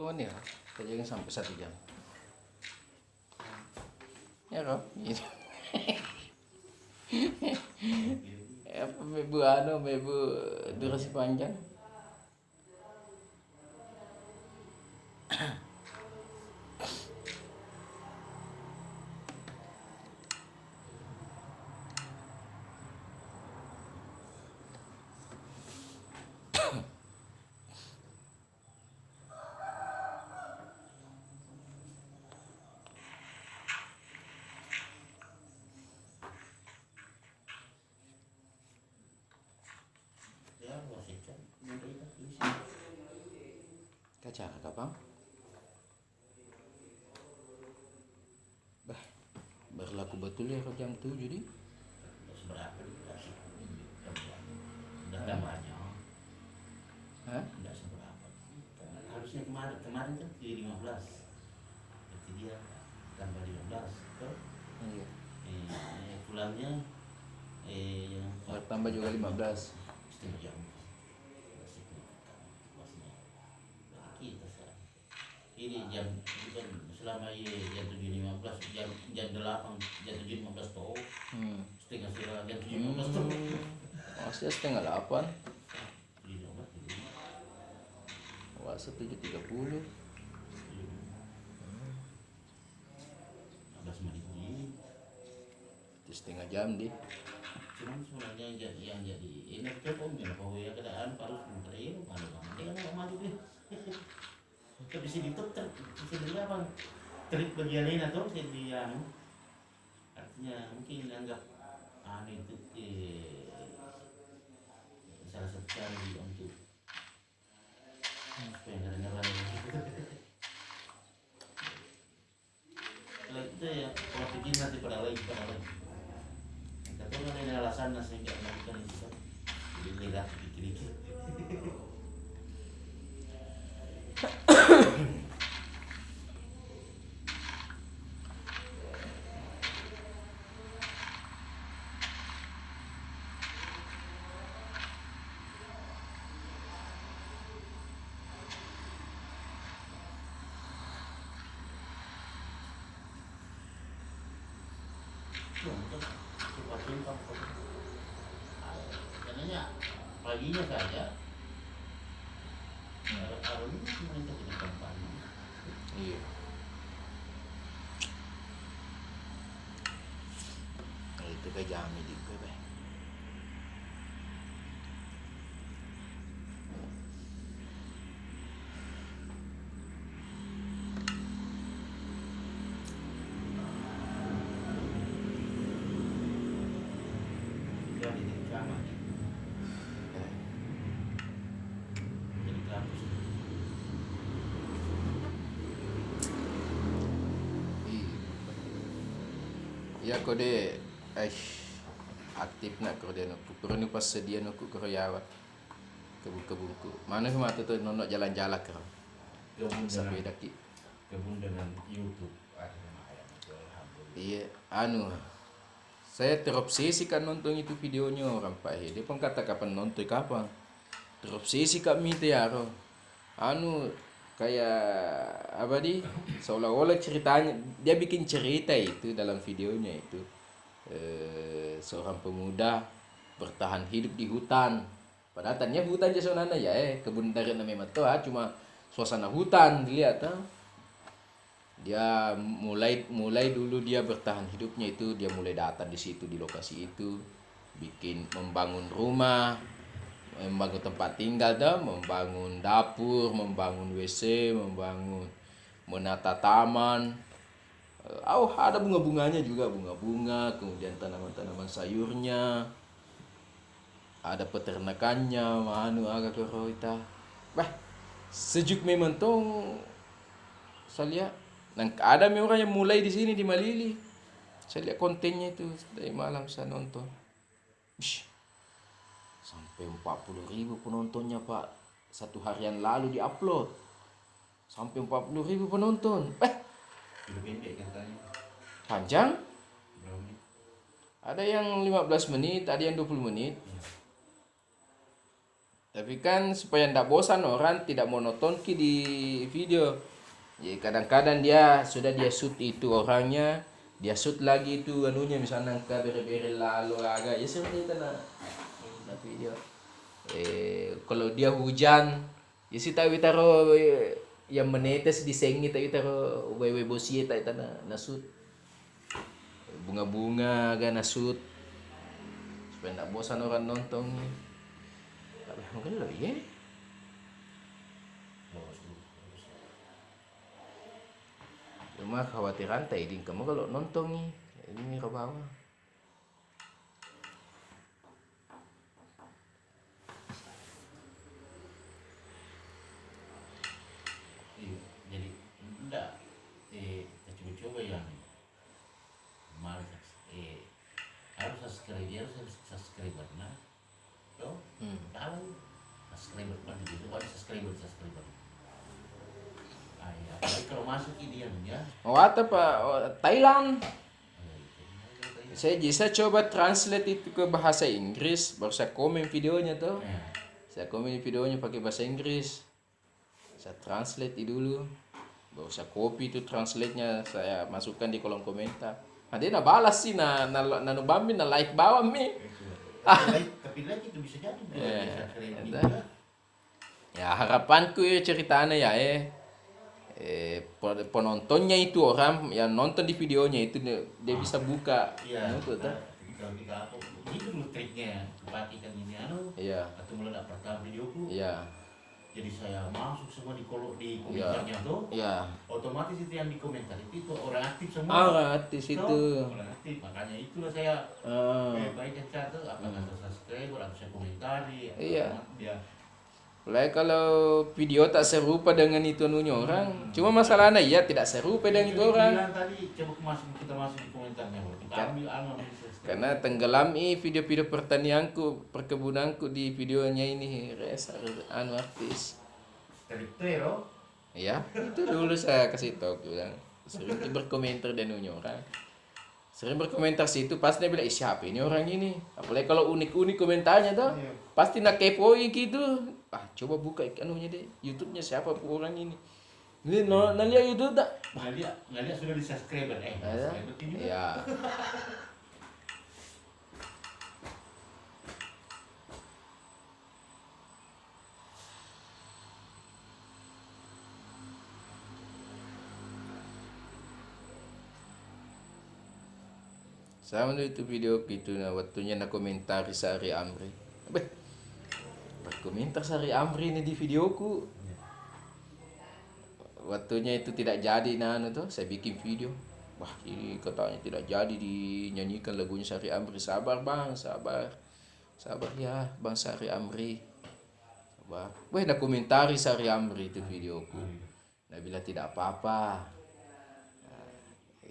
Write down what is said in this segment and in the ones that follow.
Kau nih lah, jangan sampai 1 jam. Ya kok, gitu. Apa bebu durasi panjang. Kaca kakak bang. Bah, berlaku betul ya kalau jam 7 di. Seberapa dikasih udah tambahnya Hah? udah seberapa harusnya kemarin kan di 15 berarti dia tambah 15 tuh Iya. pulangnya yang Bertambah juga 15. setengah jam masih masnya kita sekarang ini jam bukan selama ini jam 7.15 jam 8 jam 7.15 toh setengah sila jam 7.15 toh Masih setengah 8. 7.15 Puasa 7.30. 15 menit ini Itu setengah jam di. cuman sebenarnya yang jadi ini tuh om ya bahwa ya keadaan harus menteri malu dia kan nggak malu deh tapi sini tuh bisa apa trik bagian ini atau jadi yang artinya mungkin anggap itu salah satu cara untuk supaya nggak nyerah kalau itu ya kalau bikin nanti pada lagi tapi kan ada alasan saya nggak melakukan itu jadi lihat dikit-dikit untuk cepat simpang karena paginya saja hari ini cuma itu tidak kampanye Iya. Itu ke jami di gue beh. sudah di sama jadi kampus Iya kode aktif nak kode nak kurang pas sedia nak kerjawa kebun-kebunku. Mana mata tu nonok jalan-jalan kau. Sampai daki. kebun dengan YouTube alhamdulillah Iya, saya terobsesi kan nonton itu videonya orang Pak He. Dia pun kata kapan nonton kapan. Terobsesi kami tiaro. Kayak apa di? Seolah-olah ceritanya dia bikin cerita itu dalam videonya itu. Seorang pemuda bertahan hidup di hutan. Padahal tanya hutan aja sonana ya kebun dari namanya cuma suasana hutan dilihat dia mulai dulu dia bertahan hidupnya itu dia mulai datang di situ di lokasi itu bikin membangun rumah, membangun tempat tinggal membangun dapur, membangun WC, menata taman. Ada bunga-bunganya juga, bunga-bunga, kemudian tanaman-tanaman sayurnya, ada peternakannya, agak keroita. Sejuk memang saya lihat. Dan ada orang yang mulai di sini di Malili. Saya lihat kontennya itu dari malam saya nonton. Sampai 40.000 penontonnya Pak. 1 harian lalu diupload. Sampai 40.000 penonton. video pendek katanya Panjang. berapa menit Ada yang 15 menit, ada yang 20 menit. Tapi kan supaya ndak bosan orang tidak monoton ki di video. Jadi kadang-kadang dia shoot itu orangnya, dia shoot lagi itu anunya misalnya ke bere-bere lalu agak ya seperti itu nah video. Kalau dia hujan, ya sih tahu taruh yang menetes di sengi tahu taruh wewe bosie tahu na shoot. Bunga-bunga agak na shoot. Supaya ndak bosan orang nonton. Tapi mungkin lo ya. Cuma khawatiran tadi kamu kalau nonton nih ini ke bawah. Jadi enggak kita coba-coba yang malas harus subscriber nah yo tahu subscriber kan gitu ada subscriber ya kalau masuk ini ya Oh, apa Pak? Oh, Thailand. Saya coba translate itu ke bahasa Inggris, baru saya komen videonya tuh. Saya komen videonya pakai bahasa Inggris. Saya translate itu dulu. Baru saya copy itu translate-nya, saya masukkan di kolom komentar. Nah, dia nak balas sih, nubambin, na like bawah mi. tapi lagi itu bisa jadi Ya harapanku ya ceritanya ya penontonnya itu orang yang nonton di videonya itu dia bisa buka itu dulu triknya pakai ini iya atau mulai pertama videoku iya jadi saya masuk semua di komentarnya tuh iya otomatis itu yang di komentar itu orang aktif semua orang aktif itu orang aktif makanya itulah saya baik yang tuh apakah subscriber atau saya komentari iya dia Mulai kalau video tak serupa dengan itu anunya orang, cuma masalahnya ya tidak serupa dengan itu orang. Tadi coba kita masuk di komentarnya, kita ambil karena tenggelami video-video pertanianku, perkebunanku di videonya ini artis. Terito Iya, itu dulu saya kasih tahu bilang sering berkomentar dan anunya orang. Sering berkomentar situ pasti dia bilang siapa ini orang ini. Apalagi kalau unik-unik komentarnya tuh, pasti nak kepoin gitu. Coba buka anunya deh, YouTube-nya siapa orang ini. Ini lihat YouTube tak? Nggak lihat sudah di subscriber ya. Sama itu video gitu waktunya nak komentari Sari Amri. Berkomentar Sari Amri ini di videoku. Waktunya itu tidak jadi tuh saya bikin video. Wah, ini katanya tidak jadi dinyanyikan lagunya Sari Amri. Sabar Bang, sabar. Sabar ya Bang Sari Amri. Sabar. Nak komentari Sari Amri itu videoku. Nah, bila tidak apa-apa.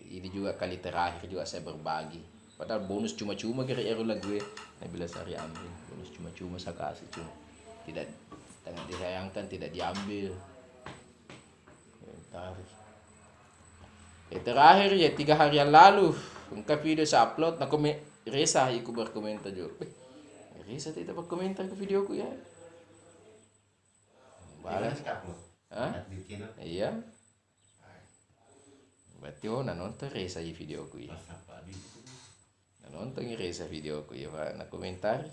Ini juga kali terakhir juga saya berbagi. Padahal bonus cuma-cuma kira-kira lagu Nabila Sari Amri. Bonus cuma-cuma saya kasih cuma. Tidak disayangkan, tidak diambil. Terakhir ya 3 hari yang lalu ungkap video saya upload nak Reza ikut berkomentar juga. Reza tidak berkomentar ke videoku ya. Balas. Iya. Berarti nonton Reza di videoku ya. Nonton Reza videoku ya Pak, nak komentar.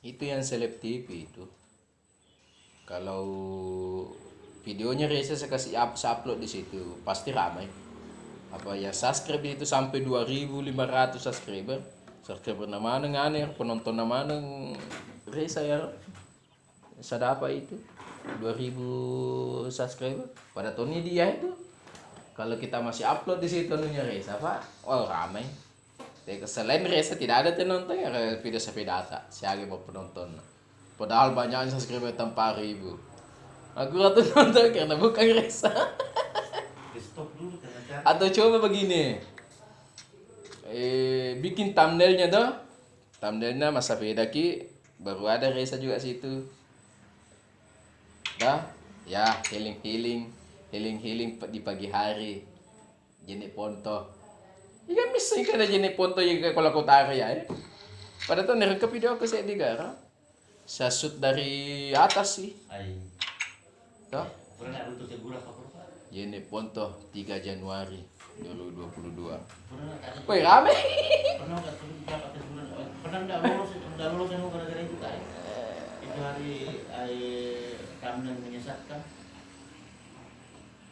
Itu yang seleb TV itu. Kalau videonya Reza saya kasih upload di situ pasti ramai. Apa ya subscribe itu sampai 2.500 subscriber. Subscriber nama aneh penonton nama Reza ya. Saya dapat itu 2.000 subscriber. Pada tahun ini dia itu. Kalau kita masih upload di situ Reza Pak, ramai. Selain Reza tidak ada penonton ya video sampai data. Siapa mau penonton. Padahal banyak subscriber tanpa 4.000. Aku rata nonton karena bukan Reza. Atau coba begini. Bikin thumbnailnya tuh. Thumbnailnya masa beda ki baru ada Reza juga situ. Dah, ya healing di pagi hari. Jenis ponto. Iya misi kan ada jenis ponto yang kalau kau tarik ya. Pada tuh ngerekam video aku saya digara. Saya shoot dari atas sih. Ay, Tuh. pernah ada tuh tegur apa apa? Jenis ponto 3 Januari 2022. Pernah ada. Woi rame. Pernah nggak tuh dapat teguran? Pernah nggak lulus yang gara-gara itu kan? Itu hari kamu yang menyesatkan.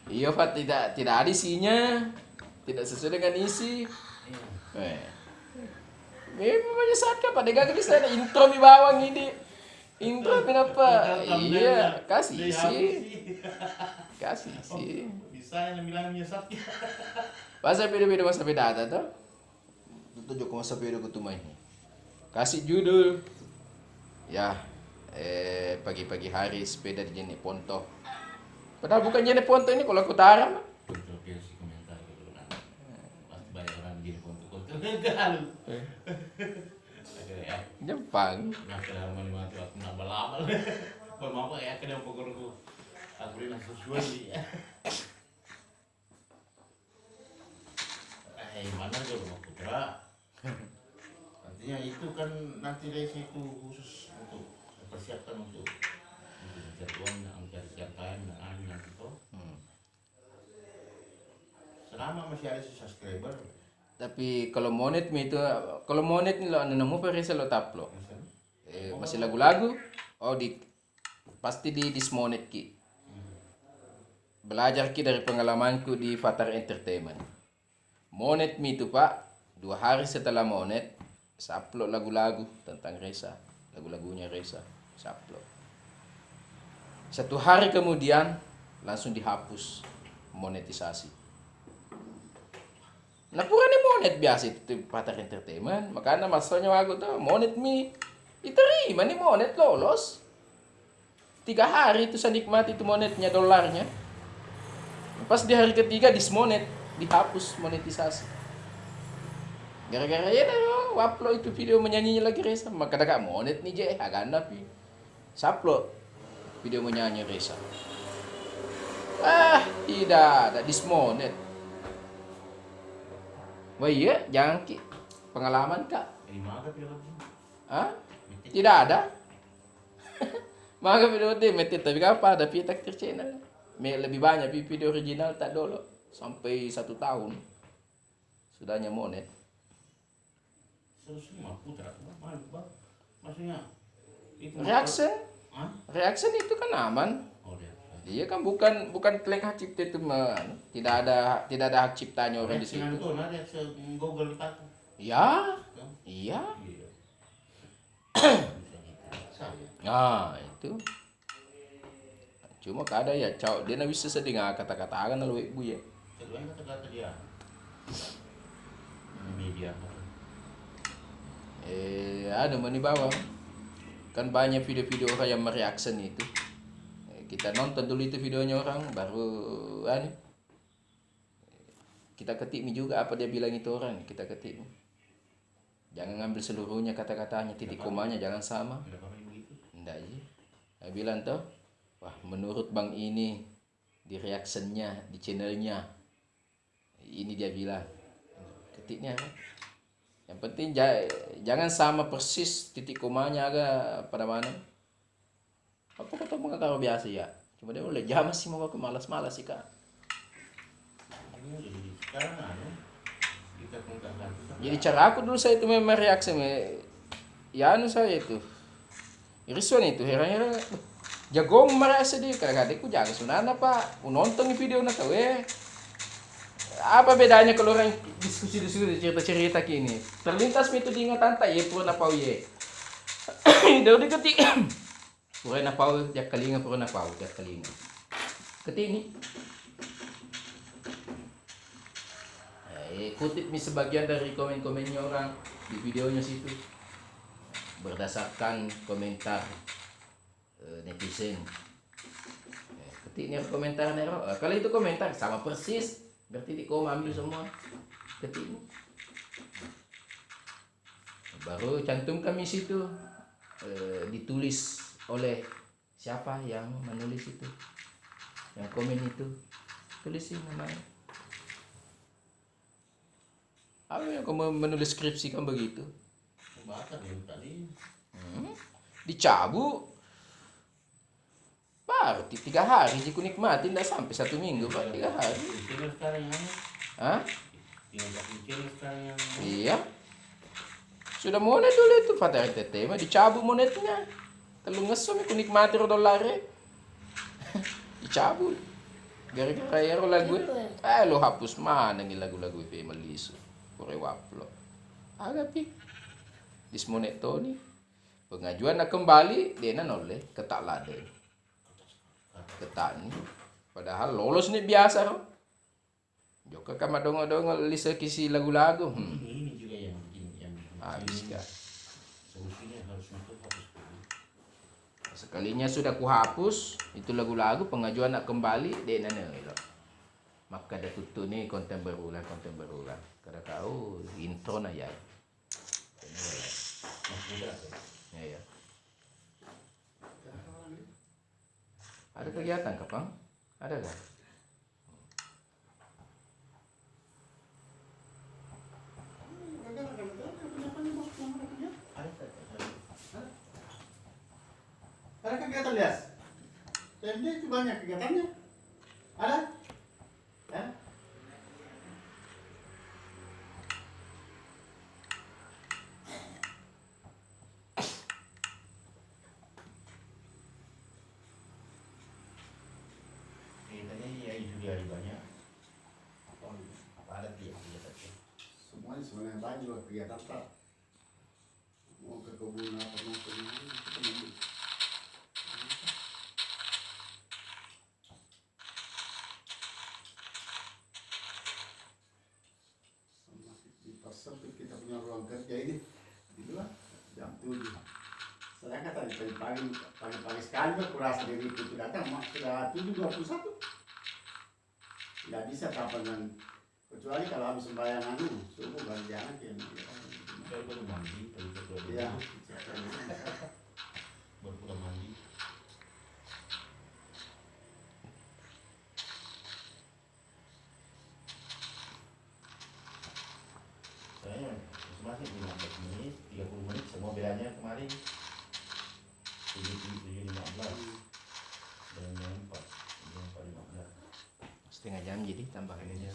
Iya Pak, tidak ada isinya. Tidak sesuai dengan isi. Iya. Memang menyesatkan Pak. Dengar di sana intro di bawah ini. Intro kenapa? Iya, kasih isi. Kasih isi. Bisa yang bilang menyesatkan. Masa video-video masa beda ada tuh. Tunjuk ke masa video kutu main. Kasih judul. Ya, pagi-pagi hari sepeda di jenis ponto. Padahal bukan jenis ponto ini kalau aku taram. Kontroversi komentar gitu kan. Pasti banyak orang gini kontu legal. Akhirnya Jepang. nah kalau mau mati waktu nak balabal. Mau apa ya kena pokokku. Aku ini sesuai di. Mana dia rumah putra. Nantinya itu kan nanti dari itu khusus untuk persiapkan untuk mencari uang, mencari siapaan dan nanti tuh. Selama masih ada subscriber. Tapi kalau monet itu nih lo nemu perisa lo taplo. Masih lagu-lagu. Oh pasti di dismonet ki. Belajar ki dari pengalamanku di Fatar Entertainment. Monet itu Pak, 2 hari setelah monet, saya upload lagu-lagu tentang Reza, lagu-lagunya Reza, saya upload. 1 hari kemudian langsung dihapus monetisasi. Nah pura nih monet biasa itu Fatar Entertainment, makanya masalahnya aku tuh monet diterima nih monet lolos. 3 hari itu saya nikmati itu monetnya dolarnya. Pas di hari ketiga dismonet, dihapus monetisasi. Gara-gara ya dah upload itu video menyanyinya lagi Reza, maka dah monet nih je agak napi. Upload video menyanyi Reza. Tidak ada dismonet. Wah iya, jangan ki pengalaman kak. Ini mana film? Tidak ada. Maka video itu metit tapi apa ada pitak channel. Lebih banyak video original tak dulu sampai 1 tahun sudahnya monet. 150 putra, maksudnya itu reaction itu kan aman. Oh dia. Dia kan bukan klaim hak cipta itu tidak ada hak ciptanya orang di situ. Itu ada Google dipakai. Ya, iya. Nah itu. Cuma kada ya, dia nak bisa sedengah kata-kata akan lalu ibu ya. Kedua kata-kata dia. Media. Ada mana bawah. Kan banyak video-video orang yang mereaction itu. Kita nonton dulu itu videonya orang, baru kita ketik juga apa dia bilang itu orang, kita ketik. Jangan ngambil seluruhnya kata-katanya, titik komanya jangan sama. Enggak aja. Dia bilang tuh, wah menurut bang ini di reactionnya, di channelnya, ini dia bilang. Ketiknya kan. Yang penting jangan sama persis titik komanya agak pada mana. Apa kata mengakar biasa ya? Cuma dia boleh jam sih mau aku malas-malas sih kak. Jadi cara aku dulu saya itu memang reaksi ya saya itu irison itu heran-heran jago merasa dia kadang-kadang aku jaga sunana pak nonton video nak tahu apa bedanya kalau orang diskusi cerita-cerita kini terlintas itu diingatan tak ya pura napau ye udah ketik pura napau tiap kalinga ketik ini kutip nih sebagian dari komen-komennya orang di videonya situ berdasarkan komentar netizen. Ketik ini komentar Nero. Kalau itu komentar sama persis berarti di koma ambil semua ketik ini. Baru cantum kami situ ditulis oleh siapa yang menulis itu, yang komen itu, tulisin namanya. Apa yang kamu menulis skripsi kan begitu? Bakar ya tadi. Dicabut baru 3 hari jika nikmati, tidak sampai 1 minggu pak, 3 hari. Channel sekarang yang Hah? tinggal channel sekarang yang Iya, sudah monet dulu itu Fatah RTT mah dicabut monetnya, terlalu ngesum ikut nikmati $, dicabut gara-gara ya lagu lo hapus mana nih lagu-lagu family isu kore waplo agak pi dismonet Tony pengajuan nak kembali dia noleh ketak lade ketak nih padahal lolos nih biasa loh joka kama dongo-dongo lisa kisi lagu-lagu ini juga yang bikin habis kan solusinya harus untuk hapus dulu. sekalinya sudah kuhapus itu lagu-lagu pengajuan nak kembali dia nana maka ada tutup nih konten berulang kada kau intro na ya ya ada kegiatan kapang ada kan Ada kegiatan Lias? TMD itu banyak kegiatannya. Ada? Ya? Tadi ya juga ada banyak. Ada dia kegiatan. Semuanya sebenarnya banyak juga kegiatan tak. Mau ke kebun apa mau ke mana ketemu. Di persempit kita punya ruang kerja ini di luar jam 7. Sedangkan tadi pagi sekali kurasa dari itu datang sudah 7:21. Tidak bisa kapan kecuali kalau habis sembahyang subuh baru jangan kayak Saya baru mandi, tadi kedua dulu. iya Baru pulang mandi. Saya masih 15 menit, 30 menit, semua bedanya kemarin 7:15 dan jam 4:15. setengah jam jadi tambahkan aja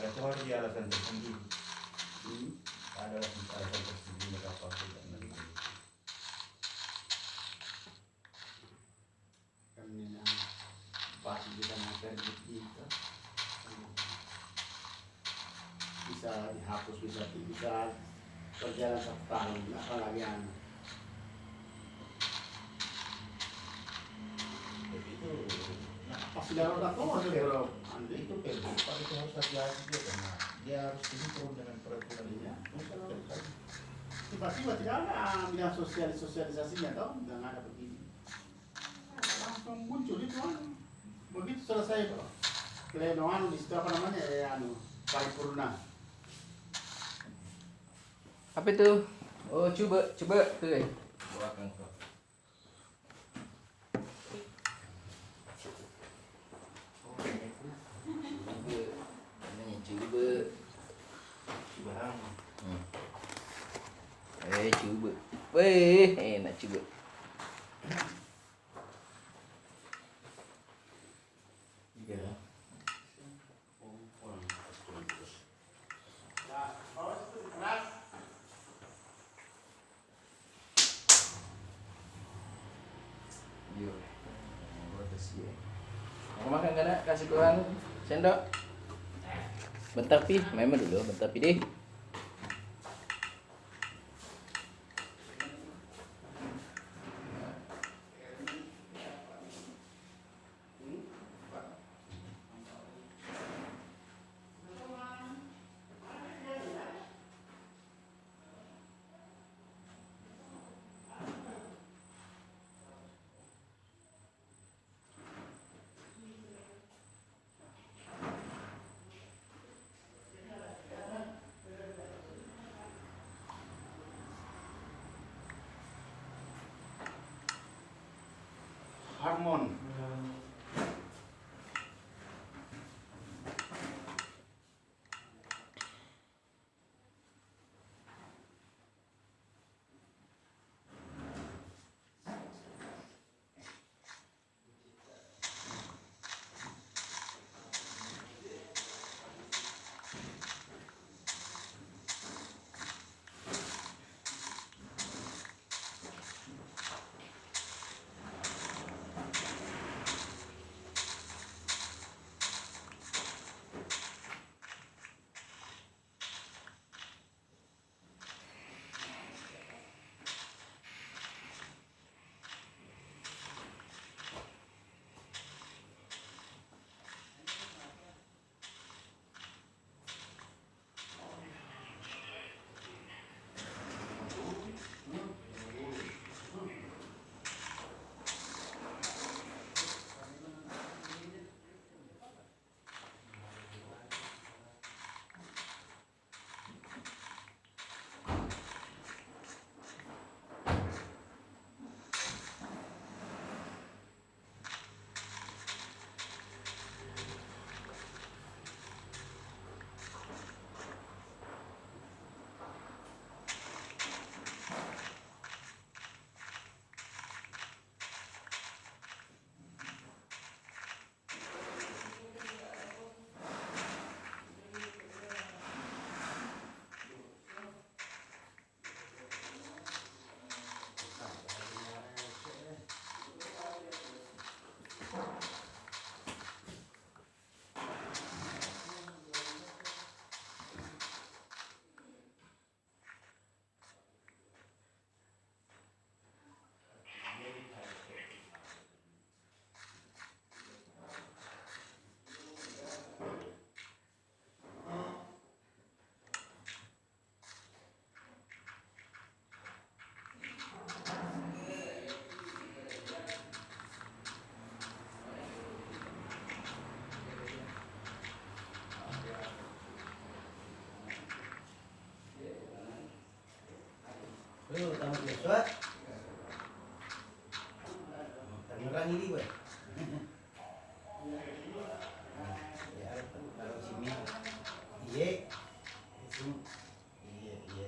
Ada cuma dia alasan tersendiri. Ada alasan tersendiri kenapa aku tidak menerima. kami pasti bisa makan gitu bisa dihapus bisa berjalan 1 tahun apalagi Tapi itu, nah, pasti darurat tuh bro itu Pak itu harus hati-hati dia karena dia harus sinkron dengan peraturan ini. tiba-tiba tidak ada bidang sosialisasinya tau nggak ada begini langsung muncul itu begitu selesai bro pleno di situ apa namanya paripurna apa itu oh coba tuh buatkan kok coba weh enak coba makan kan kasih kurang sendok bentar pi memang dulu bentar pi deh Ramon. Tamu besok. Tangerang ini, gue. Ya, kalau sini. Iya. Iya, iya.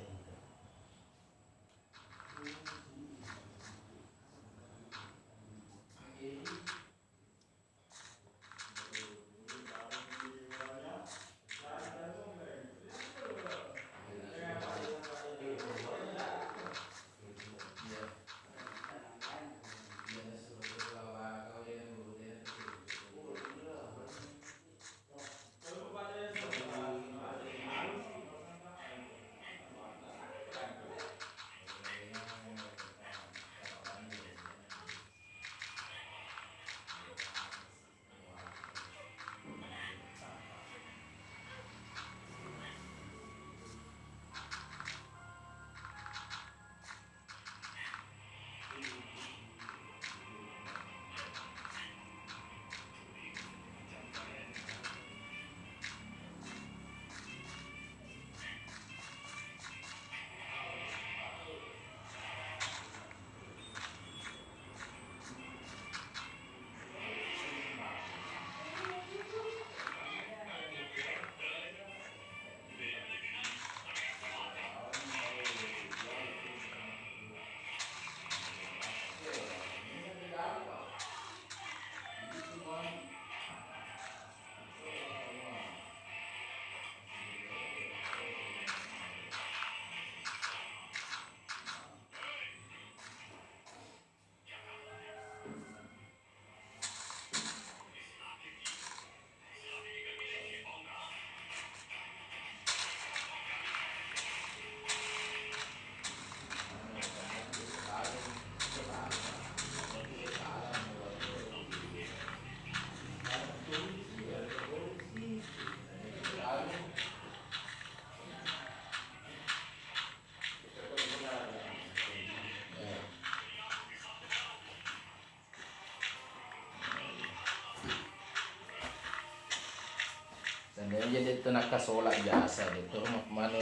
Sebenarnya dia tu nak kasola biasa dia tu mana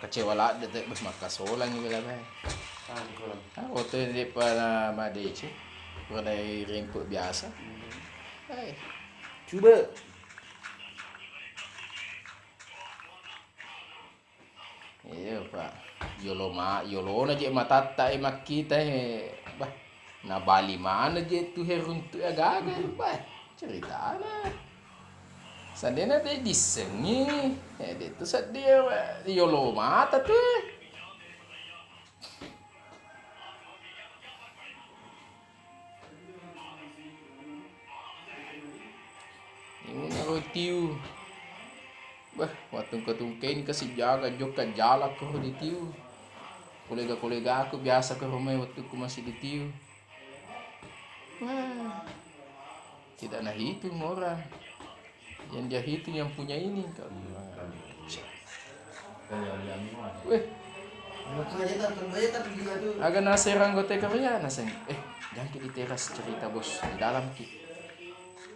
kecewa lah dia tu bus mak kasola ni bila meh. Tahu kalau. Ah, waktu dia pada made sih. Kedai ringkut biasa. Hai. Coba. Iya pak. Yolo na je matata makita bah. Na Bali mana je tu heruntu agaga bah. Cerita na. Sadena de disengi. De tu sadia yolo mata tu. Ini naro tiu. Bah, waktu ketungkain kasih jaga joka jala ke di tiu. Kolega-kolega aku biasa ke rumah waktu aku masih di tiu. Wah, tidak nak hitung orang. Yang dia hitung yang punya ini kau. Weh, agak nasi ranggote kerja nasi. Jangan di teras cerita bos di dalam ki.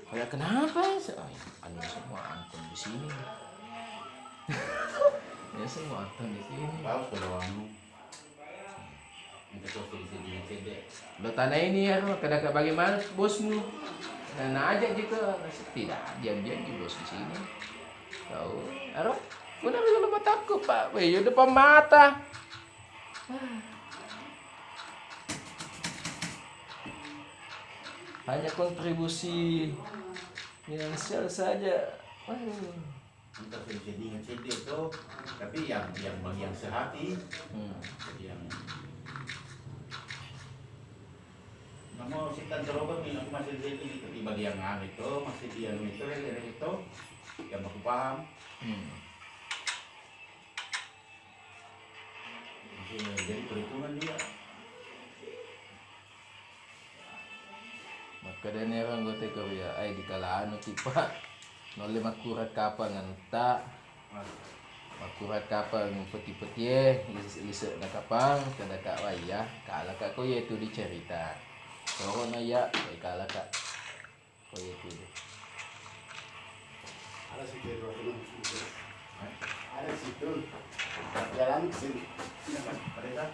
Kayak kenapa? Anu semua anton di sini. Ya semua anton di sini. Tahu kalau anu. Kita tuh di sini cedek. Lo tanah ini ya, kadang bagaimana bosmu? Nah aja gitu, tidak diam-diam di bos di sini. Tahu? Aro, benar kalau mataku pak, weh depan mata. Hanya kontribusi finansial saja. Kita bisa cedek tuh, tapi yang sehati, yang namun si kan terobak nih aku masih di sini tiba dia ngan itu masih dia itu yang aku paham. Jadi perhitungan dia. Maka dan orang gue teko ya, di kalaan tipa nolai makurat kapan nganta, makurat kapan peti-peti lisa nak kapang kada kak waya, kala kak ko itu dicerita. Soalnya na ya, kala kak ko itu. Ada sih kero ada situ jalan sini Mereka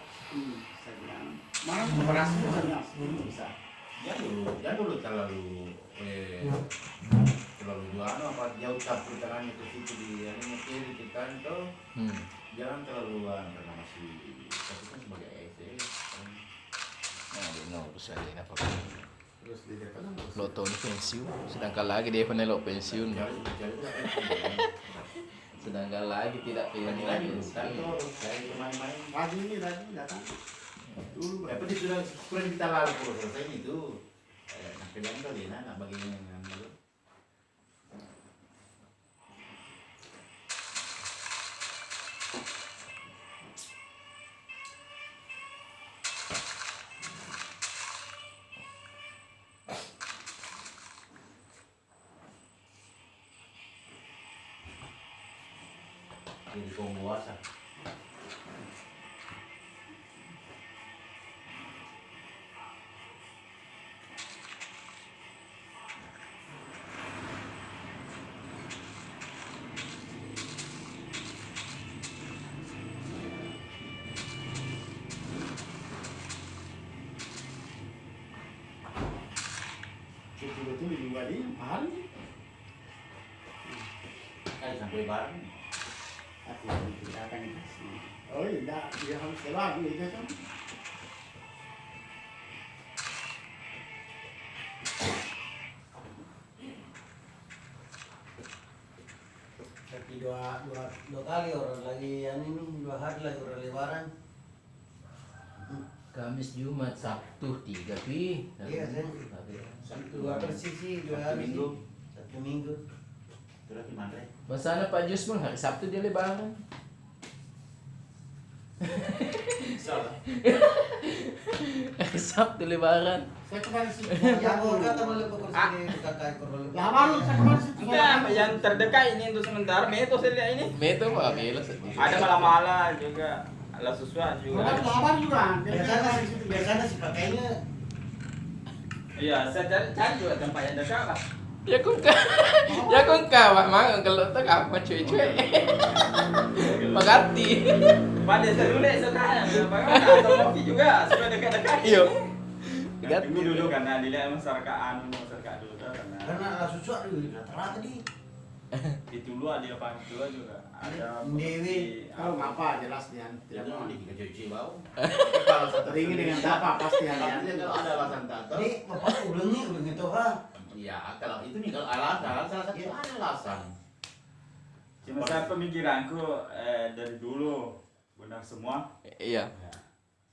mana berasnya bisa jangan dulu terlalu jual apa jauh campur tangannya ke situ di ini kiri kita itu jangan terlaluan karena masih tapi kan sebagai EC No, bisa dia apa? terus di depan Loto ni pensiun, sedangkan lagi dia penelok pensiun. Sedangkan lagi tidak penelok pensiun. main-main lagi ini lagi datang dulu apa dia sudah kita lalu kalau selesai itu nak bilang kali nak bagian yang itu jadi penguasa. betul di luar ini mahal Sampai barang. aku tidak akan dikasih oh iya dia harus lewat gitu kan Tapi dua kali orang lagi yang ini 2 hari lagi orang lebaran. Kamis, Jumat, Sabtu 3 pi. Iya, Sen. Sabtu 2 persis sih 2 Sabtu hari Minggu. sih. Sabtu Minggu. Terus gimana? Masana Pak Jus bang, hari Sabtu dia lebaran. Salah. Hari Sabtu lebaran. saya kemarin sih Ya mau kata boleh fokus di kakak korol. lama lu saya kemarin sih Enggak, yang terdekat ini untuk sementara Meto saya lihat ini. Meto Pak, Bela sedih. Ada malam-malam juga. Ala sesuatu juga. lama juga Biasanya sih pakainya Iya, saya cari juga tempat yang dekat lah. Ya kung ka, ya kung ka, mang kalau tak apa cuy-cuy. Mengerti. Pada serulik sekarang. Bagaimana? Atau kopi juga supaya dekat-dekat. Iya. Lihat dulu karena dilihat masyarakat dulu tuh Karena susah dulu rata-rata di. itu lu ada apa itu juga ada Dewi. Kalau apa jelas dia Tidak tidak mau. mau dicuci bau. Kalau satu ringi dengan apa pasti Kalau ada. kalau ada alasan tak tahu. Di bapak ulang itu kan. Ya kalau itu nih kalau alasan salah satu ada alasan. cuma saya pemikiranku dari dulu benar semua Iya,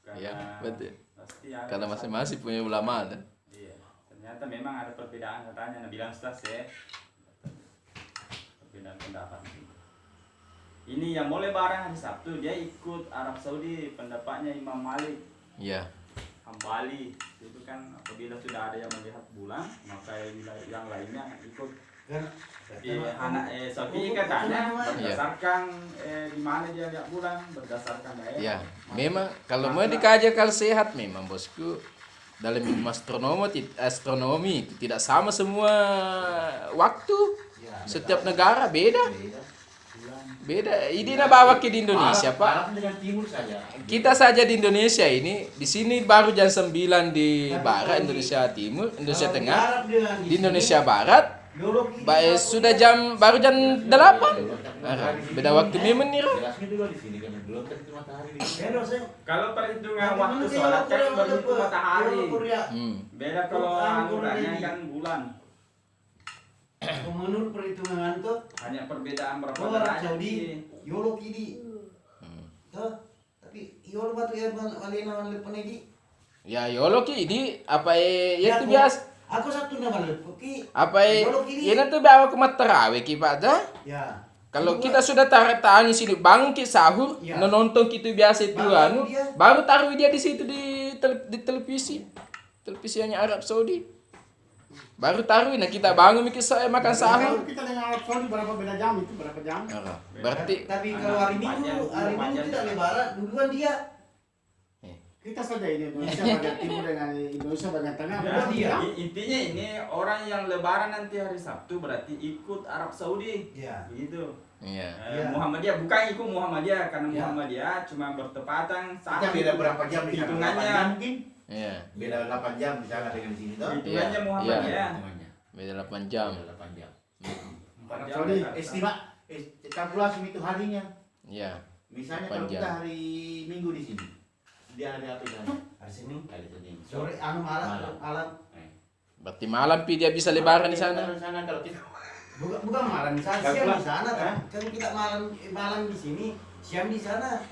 karena iya, betul. pasti ada Karena satu- masing-masing punya ulama kan. iya ternyata memang ada perbedaan katanya nah bilang stas ya perbedaan pendapat ini yang mau lebaran hari Sabtu dia ikut Arab Saudi pendapatnya Imam Malik Iya, Hambali itu kan apabila sudah ada yang melihat bulan maka yang lainnya ikut Kan. anak Safi katanya berdasarkan di mana dia lihat bulan berdasarkan daerah. iya. Memang kalau mau dikaji akal sehat memang bosku dalam ilmu astronomi itu tidak sama semua waktu. Setiap negara beda. Beda. Ini bawa ke di Indonesia, Pak. Barat dengan timur saja. Kita saja di Indonesia ini, di sini baru jam 9 di barat Indonesia Timur, Indonesia Tengah, di Indonesia Barat sudah baru jam 8. Beda waktu memang nih, Ro. Jelasnya dulu di sini kan belum tentu matahari di sini. Kalau perhitungan waktu sholat kan berhitung matahari. Hmm. Beda kalau anurannya kan bulan. Menurut perhitungan tuh, Hanya perbedaan berapa Arab derajat Saudi, sih. Yolo kidi. Tuh, tapi Yolo batu ya malena penedi. Ya yolo ki ini apa ya itu biasa. Aku satu nama lepuki. Apa Yolo kidi. ini tuh bawa ke tarawih ki Pak dah. Ya. Kalau kita sudah tahan di sini bangun ki sahur, Ya. nonton gitu biasa itu Baru anu, dia. baru taruh dia di situ di televisi. Televisinya Arab Saudi. Baru taruh nah kita bangun mikir saya makan sahur. Kalau kita dengan Arab Saudi berapa beda jam itu berapa jam? Berarti Tapi kalau hari Minggu tidak lebaran duluan dia. Kita saja ini Indonesia bagian timur dengan Indonesia bagian tengah. Ya, berapa iya. jam? intinya ini orang yang lebaran nanti hari Sabtu berarti ikut Arab Saudi. Ya. Begitu. iya. Ya. Muhammadiyah bukan ikut Muhammadiyah karena Ya. Muhammadiyah cuma bertepatan Kita beda berapa jam di sana? hitungannya 8 jam mungkin. Iya. Beda 8 jam di sana dengan sini toh. hitungannya Iya. Muhammadiyah. Hitungannya. Beda 8 jam. Beda 8 jam. Empat Arab jam Saudi Jakarta. estima kalkulasi itu harinya. Iya. Misalnya 8 kalau kita jam. hari Minggu di sini. Dia hari apa di sana? Hari Senin. Hari Senin. Sore anu malam. Berarti malam pi dia bisa lebaran di sana. Di sana kalau kita Bukan malam di sana, Gak siang pulang. di sana. Hah? Kan kita malam di sini, siang di sana.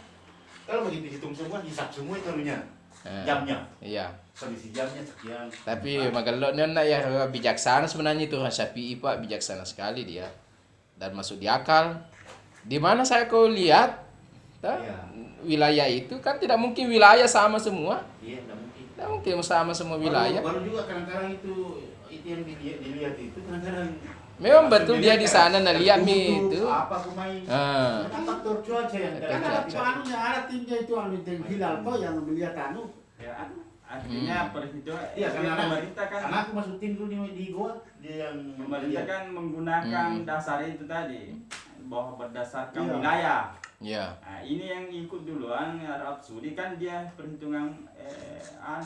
kalau begitu hitung semua hisap semua itu anunya. Eh, Jamnya. Iya. Selisih jamnya sekian. Tapi magalok nona ya bijaksana sebenarnya itu orang Syafi'i Pak, bijaksana sekali dia. Dan masuk di akal. Di mana saya kau lihat Iya. wilayah itu kan tidak mungkin wilayah sama semua. Iya, enggak mungkin. Tidak mungkin sama semua wilayah. Baru juga kadang-kadang itu yang dilihat itu kadang-kadang Memang betul dia di sana nah lihat mi itu. apa kumain. Ah. Kan faktor cuaca yang Faktor Kan kadang-kadang ada anu yang ada timnya itu anu yang hilal toh yang melihat anu. Ya, artinya perhitungan Iya, karena pemerintah kan karena aku masuk tim dulu di Goa dia yang pemerintah kan menggunakan Hmm. dasar itu tadi bahwa berdasarkan Iya. wilayah. Ya. Nah, ini yang ikut duluan Arab Saudi kan dia perhitungan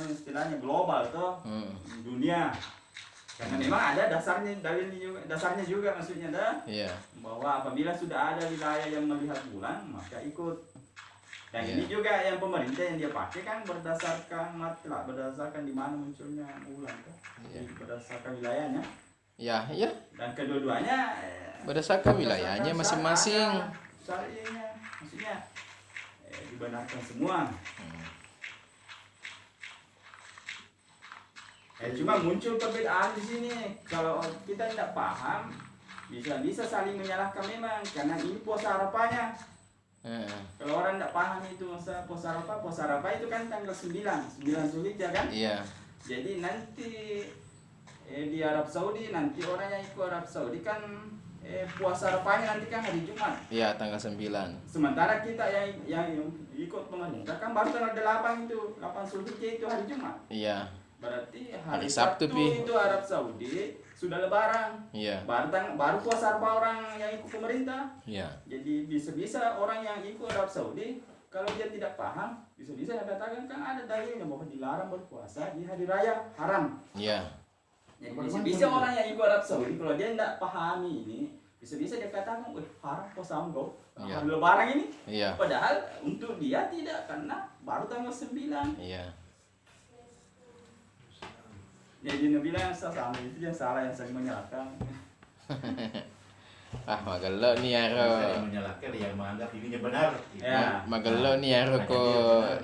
istilahnya global tuh Hmm. dunia. Karena memang ada dasarnya dasarnya juga maksudnya dah Iya. bahwa apabila sudah ada wilayah yang melihat bulan maka ikut. Dan Iya. ini juga yang pemerintah yang dia pakai kan berdasarkan matlah berdasarkan di mana munculnya bulan kan. Iya. Berdasarkan wilayahnya Ya, iya. dan kedua-duanya Berdasarkan wilayahnya masing-masing. syariahnya maksudnya dibenarkan semua. Cuma muncul perbedaan di sini. Kalau kita tidak paham, bisa saling menyalahkan memang karena ini puasa Arafahnya. Kalau orang tidak paham itu masa puasa Arafah itu kan tanggal 9 Zulhijjah kan? Iya. Jadi nanti di Arab Saudi nanti orang yang ikut Arab Saudi kan puasa Arafahnya nanti kan hari Jumat. Iya, tanggal 9. Sementara kita yang ikut pemerintah kan baru tanggal 8 itu 8 Zulhijjah itu hari Jumat. Iya. Berarti Hari hari Sabtu, Sabtu Pi. itu Arab Saudi sudah lebaran. Iya. Baru puasa Arafah orang yang ikut pemerintah. Iya. Jadi bisa-bisa orang yang ikut Arab Saudi kalau dia tidak paham, bisa-bisa dia katakan kan ada dalilnya bahwa dilarang berpuasa di hari raya haram. Iya. Jadi bisa orang yang ikut Arab Saudi kalau dia tidak pahami ini, bisa-bisa dia katakan, haram puasa engkau Iya. hari Lebaran ini. Iya. Padahal untuk dia tidak, karena baru tanggal 9. Iya. Jadi dia bilang sama itu yang salah yang saling menyalahkan. Magelo ni Saya aro. menyalahkan yang menganggap ini benar. Ya. Magelo ni aro ko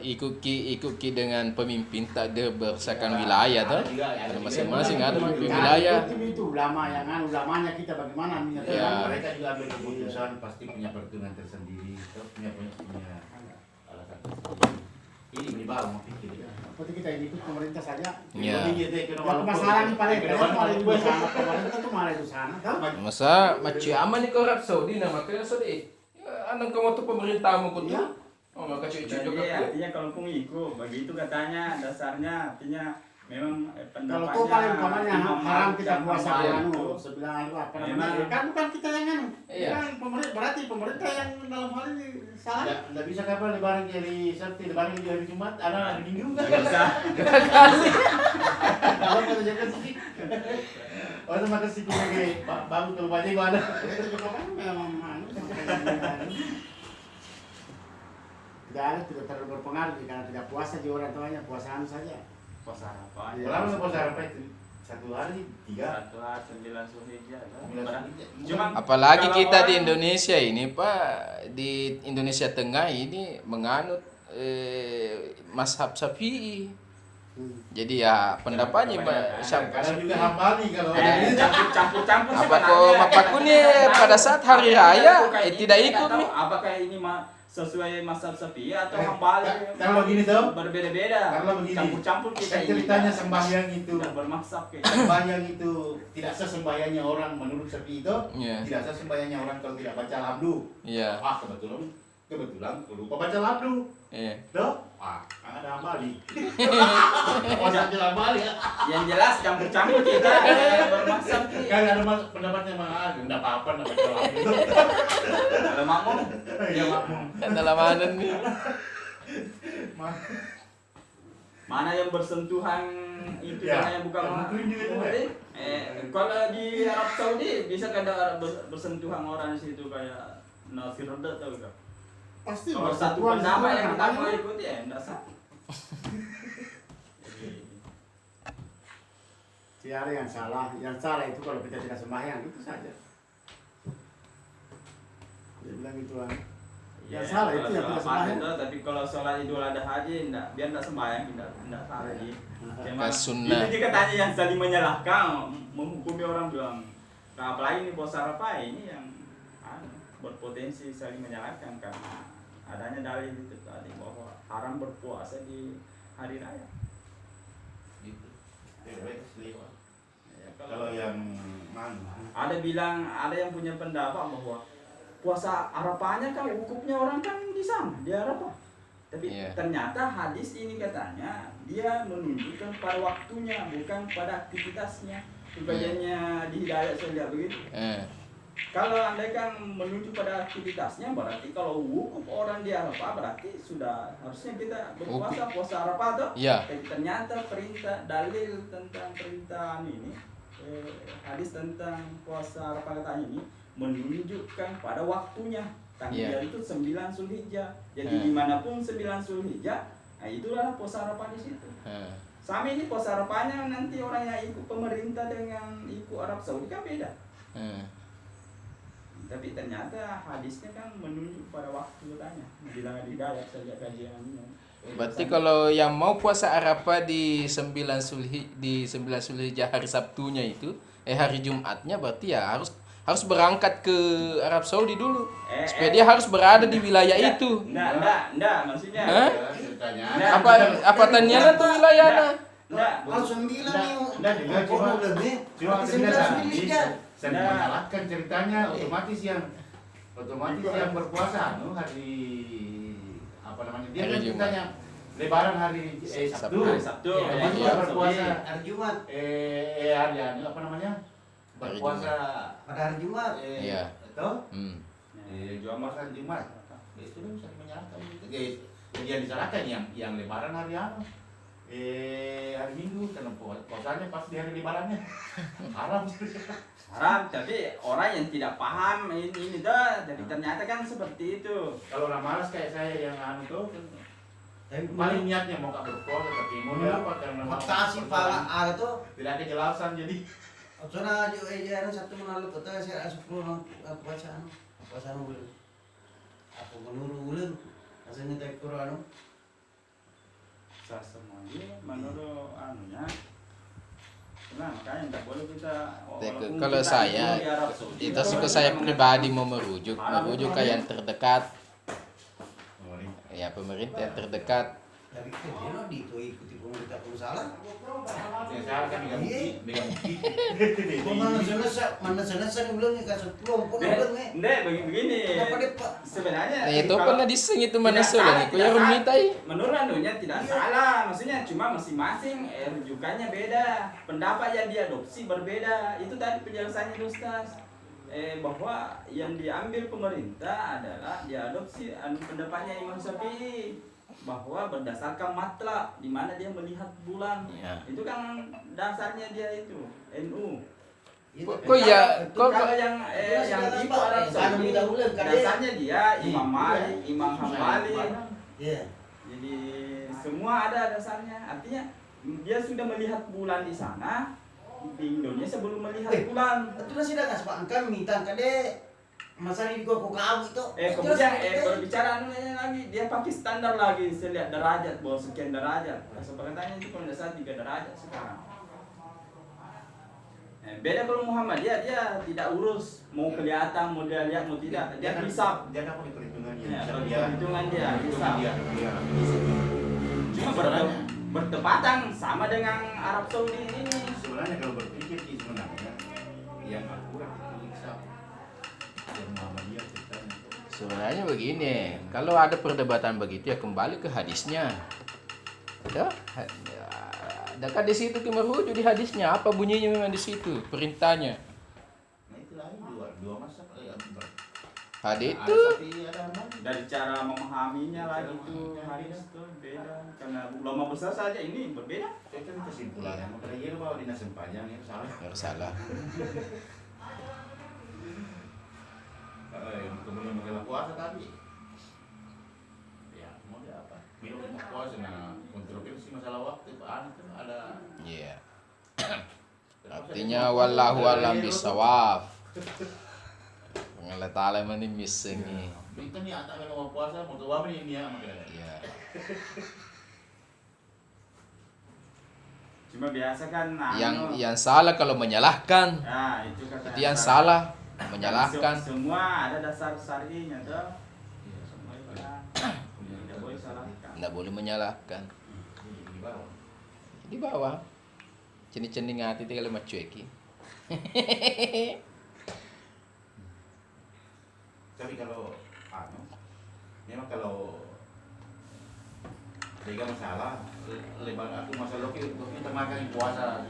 ikuti dengan pemimpin tak ada berdasarkan wilayah tu. Ada masing-masing ada pemimpin wilayah. Itu ulama yang ulamanya kita bagaimana menyatakan Ya. Mereka juga ambil keputusan pasti punya perhitungan tersendiri, punya alasan tersendiri. Ini minimal mau pikir ya. Seperti kita ini ikut pemerintah saja. Ya. Yang masalah ini paling malah itu sana pemerintah tuh malah itu sana. Tahu? Masa macam aman ni kau Arab Saudi nama kau Saudi. Anang kau tu pemerintahmu kau tu. Ya. Oh maka cucu Jadi juga kau. artinya kalau pengikut begitu katanya dasarnya artinya memang Kalau pendapatnya tuh paling umpamanya Imam haram Malik kita dan puasa Imam bulan Malik itu. sebilang apa Memang. namanya? Kan bukan kita yang anu. Iya. Kan pemerintah berarti pemerintah yang dalam hal ini salah. Nggak bisa kapan lebaran jadi Sabtu, lebaran jadi hari Jumat, ada hari Minggu nggak Bisa. Kalau kita jaga sih. Oh sama kasih lagi baru kalau baca gimana? Itu juga kan memang anu. Tidak ada, tidak terlalu berpengaruh karena tidak puasa di orang tuanya, puasaan saja. Puasa apa? Iya. Kalau nggak puasa apa itu? Satu hari 3. Satu hari 9 Zulhijjah. Cuma Apalagi kalau kita di orang- Indonesia ini Pak, di Indonesia Tengah ini menganut mazhab Syafi'i. Jadi ya pendapatnya Pak kadang juga hambali kalau Campur-campur Apa kok Bapakku nih pada saat hari raya tidak ikut nih. Apakah ini sesuai mazhab Syafi'i atau hambali? kalau gini tuh, Berbeda-beda. kalau begini, Campur-campur kita kan ini. ceritanya sembahyang itu Tidak bermaksud kayak sembahyang itu tidak sesembahyangnya orang menurut Syafi'i itu Iya. tidak sesembahyangnya orang kalau tidak baca alhamdu. Iya. Kebetulan lupa baca alhamdu. Iya. Tuh, ada hambali. Oh, baca hambali ya. yang jelas campur-campur kita bermaksud Kan ada pendapatnya mah enggak apa-apa enggak baca alhamdu. kalau makmum Ya makmum. Dalam mana nih? mana yang bersentuhan itu Ya, mana yang bukan yang mungkin juga itu, ya. kalau di Arab Saudi bisa kan ada bersentuhan orang di situ kayak Nasir Roda tahu gak? Pasti Kalau satu pendapat yang kita mau ikuti ya enggak sah. Tidak ada yang salah. Yang salah itu kalau kita tidak sembahyang itu saja. Dia bilang itu kan. Yang salah itu yang tidak sembahyang. Tapi kalau sholat Idul Adha haji enggak, biar enggak sembahyang enggak salah ji. Cuma Kas sunnah. itu juga tanya yang saling menyalahkan, menghukumi orang bilang. Nah, apalagi ini puasa Arafah ini yang berpotensi saling menyalahkan karena adanya dalil itu tadi bahwa haram berpuasa di hari raya. Gitu. Ya, Kalau kalau yang mana? ada yang punya pendapat bahwa puasa Arafahnya kan wukufnya orang kan di sana di Arafah. Tapi Iya. ternyata hadis ini katanya dia menunjukkan pada waktunya bukan pada aktivitasnya. Bagiannya di Hidayat saya lihat begitu. Kalau andai kan menunjuk pada aktivitasnya berarti kalau wukuf orang di Arafah berarti sudah harusnya kita berpuasa puasa Arafah tuh. Iya. Tapi ternyata perintah dalil tentang perintahan ini hadis tentang puasa Arafah katanya ini menunjukkan pada waktunya. Tanggal Iya. itu 9 Zulhijjah. Jadi Hmm. dimanapun 9 Zulhijjah, nah itulah puasa Arafah di situ. Sama ini puasa Arafahnya nanti orang yang ikut pemerintah dengan ikut Arab Saudi kan beda. Tapi ternyata hadisnya kan menunjuk pada waktu tanya. Bilang di Hidayat saja kajiannya. Berarti kalau yang mau puasa Arafah di 9 Zulhijjah hari Sabtunya itu, hari Jumatnya berarti ya harus berangkat ke Arab Saudi dulu. Supaya dia harus berada di wilayah itu. Enggak, maksudnya. Hah? Ceritanya. Apa tanyanya tuh wilayahnya? Enggak. Harus 9 nih. Enggak juga cuma lebih. cuma Tapi tidak 9 tadi Zulhijjah. saya menyalahkan ceritanya otomatis yang berpuasa hari apa namanya dia Hari kan Jumat. ceritanya lebaran hari Sabtu. Hari Sabtu. Otomatis Iya. berpuasa Hari Jumat. hari apa namanya berpuasa Pada hari Jumat. Iya. itu Hmm. Jumat kan Jumat itu kan bisa menyalahkan gitu. Yang disalahkan yang lebaran hari hari Minggu karena puasanya pas di hari lebarannya haram. Haram, tapi orang yang tidak paham ini dah, jadi ternyata kan seperti itu. Kalau orang malas kayak saya yang tuh Tapi paling niatnya mau gak berpuasa tapi mau apa karena mau makasih pala ada tuh. tidak ada kejelasan jadi Soalnya aja satu menalu kota saya sepuluh bacaan bulan. Aku menurut bulan rasanya tak kurang. Sah semuanya menurut anunya. Nah, makanya tidak boleh kita walaupun Kalau kita saya, di Arab Saudi, itu kalau suka kita saya mengatakan pribadi mau merujuk ke yang terdekat. oh, ini. Ya, pemerintah yang terdekat. Tapi dia no di itu ikuti pemerintah pun salah. Yang saya kan dengan bukti Kau mana sana bilang ni kasut pelong kau bilang ni. Ndek, begini. Kenapa dia pak? Sebenarnya Nah, itu kalau- pernah diseng itu mana Tidak sudah salah, nih. Kau tidak yang salah. rumitai. Menurut anunya tidak salah, maksudnya cuma masing-masing rujukannya beda, pendapat yang diadopsi berbeda. Itu tadi penjelasannya Ustaz. Bahwa yang diambil pemerintah adalah diadopsi pendapatnya Imam Syafi'i bahwa berdasarkan matla di mana dia melihat bulan. Ya. Itu kan dasarnya dia itu NU. Kok ya, kok Kalau yang itu Arab Saudi dasarnya dia Imam Malik, Imam Hambali. Ya. Jadi semua ada dasarnya. Artinya dia sudah melihat bulan di sana di Indonesia belum melihat bulan. Itu nasi dah kas pak angkat minta kade masa ini gua kau itu. Kemudian berbicara anunya lagi dia pakai standar lagi saya lihat derajat bahwa sekian derajat. Sebenarnya itu kalau tidak salah 3 derajat sekarang. Beda kalau Muhammadiyah dia tidak urus mau kelihatan mau dia lihat mau tidak dia hisap. dia kan punya perhitungannya Ya, Misalnya perhitungan dia hisap. dia Cuma bertepatan sama dengan Arab Saudi ini. sebenarnya kalau berpikir sih sebenarnya yang akurat itu hisab yang Muhammadiyah ceritanya. Sebenarnya begini, kalau ada perdebatan begitu ya kembali ke hadisnya. Ya, dekat di situ kita merujuk di hadisnya apa bunyinya memang di situ perintahnya. Nah itu lagi dua masa Hadis ada itu sapi ada aman. Dari cara memahaminya lagi itu hadis tuh beda karena ulama besar saja ini berbeda. Itu kan kesimpulannya makanya dia bawa dinas panjang ya salah. nggak salah. Kemudian menjelang puasa tadi ya mau dia apa minum puasa nah kontroversi masalah waktu itu ada Iya. Artinya wallahu alam bisawab. Allah taala mana misengi. itu nih atas mau puasa mau tua ini ya makanya Iya. Cuma biasa kan Yang salah kalau menyalahkan. nah itu kata Itu yang salah menyalahkan. Semua ada dasar syar'inya tuh. Semua itu tidak boleh salahkan. Nggak boleh menyalahkan. di bawah. Di bawah. Cening-cening hati itu kalau macueki. Tapi kalau memang kalau tiga masalah lebar aku masalah Loki kita makan puasa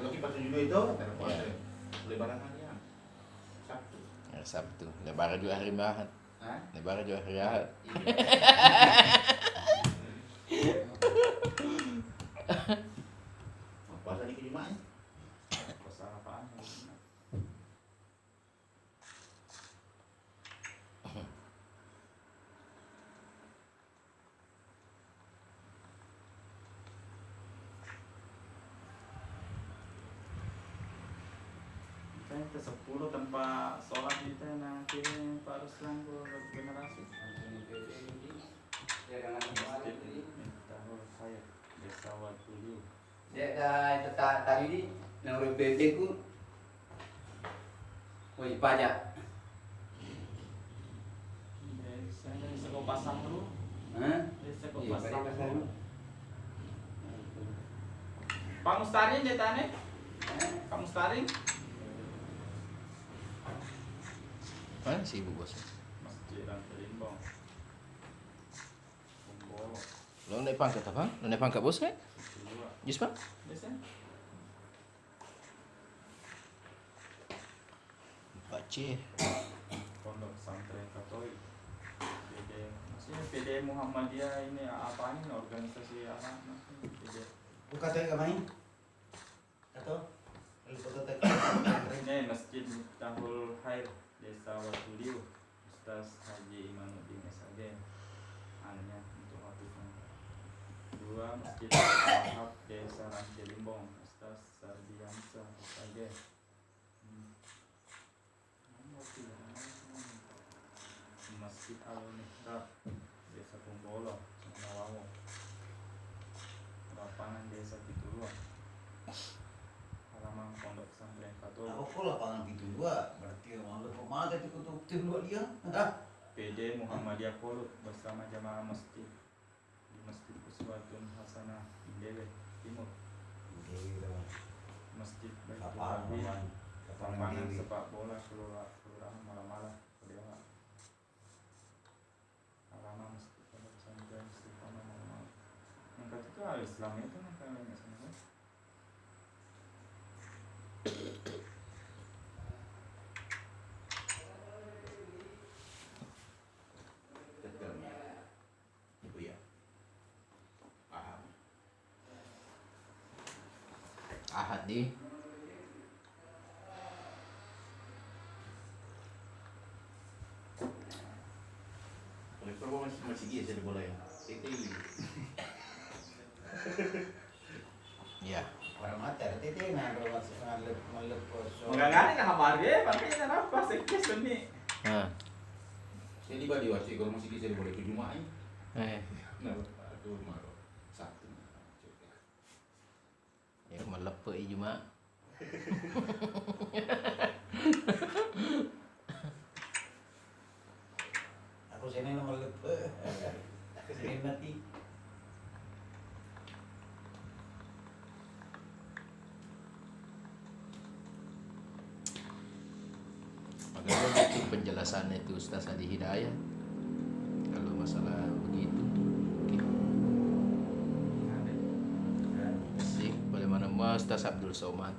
Loki pas juga itu karena puasa lebaran aja Sabtu. Ya, Sabtu. Lebaran juga hari Ahad. Hah? Lebaran juga hari Ahad. Puasa di Jumat. Puasa apaan? Kita 10 tanpa sholat kita nanti Pak Ruslan generasi. Tahu saya desa Wadulu. Dia dah tadi ni nomor PP ku woi pajak. Saya desa Kopasang dulu. Ha? Desa Iya, Kopasang pasang. dulu. Pak Mustari dia tanya. Pak Mustari Mana sih ibu bos? Masjid Rantelimbong. Kumpul. Lo naik pangkat apa? Lo naik pangkat bos kan? Dua. Jus pak? Biasa. Baca. Pondok pesantren Katolik. Di Maksudnya PD Muhammadiyah ini apa nih organisasi apa maksudnya PD? Buka teh main. Atau kota teh. Ini Masjid Miftahul Khair Desa Watuliu Ustaz Haji Imanuddin SAG anunya untuk waktunya. 2 Masjid Al-Wahab Desa Raja Limbong Ustaz Sardiansa SAG. Masjid Al-Mihrab Desa Kumbolo Semenawawo. Lapangan Desa Pituluan halaman Pondok Pesantren Katolik. Aku kok lapangan gitu gua, berarti mau kemana itu kutuk tim dua dia. PD Muhammadiyah Kolut bersama jamaah masjid di Masjid Uswatun Hasanah Indele Timur. Masjid Baitul Rahim lapangan sepak bola kelurahan Malamala Kedua. Halaman Masjid Pondok Pesantren Istiqomah Malamala. Yang ketiga Al-Islam itu kan kalau nggak salah. Itu ya. Paham. Ahad di Kalau masih dia jadi bola ya. Itu ya. Orang mati ada tete nah kalau masih ngalep Menganggani ke kabar dia, makanya apa sekis ini. jadi badi wasi kalau masih dia jadi bola itu cuma ini. Nah, aduh malu. Satu. Ya melepe cuma. aku sini nomor lep. Sini mati. Bagaimana itu penjelasannya itu Ustaz Adi Hidayat kalau masalah begitu. Sih, bagaimana Ustaz Abdul Somad?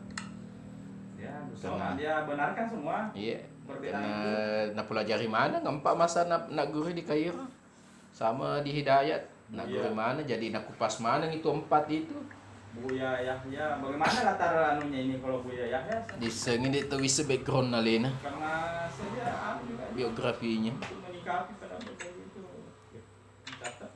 Ya, soalnya dia benarkan semua. Iya. Perbedaan Karena nak pelajari mana ngampak masa nak guru di Kairo sama di Hidayat nak Iya. guru mana jadi nak kupas mana itu 4 itu Buya Yahya, bagaimana latar anunya ini kalau Buya Yahya? disengin itu bisa background nalena Karena saya aku juga biografinya. untuk menikapi pada betul itu catat.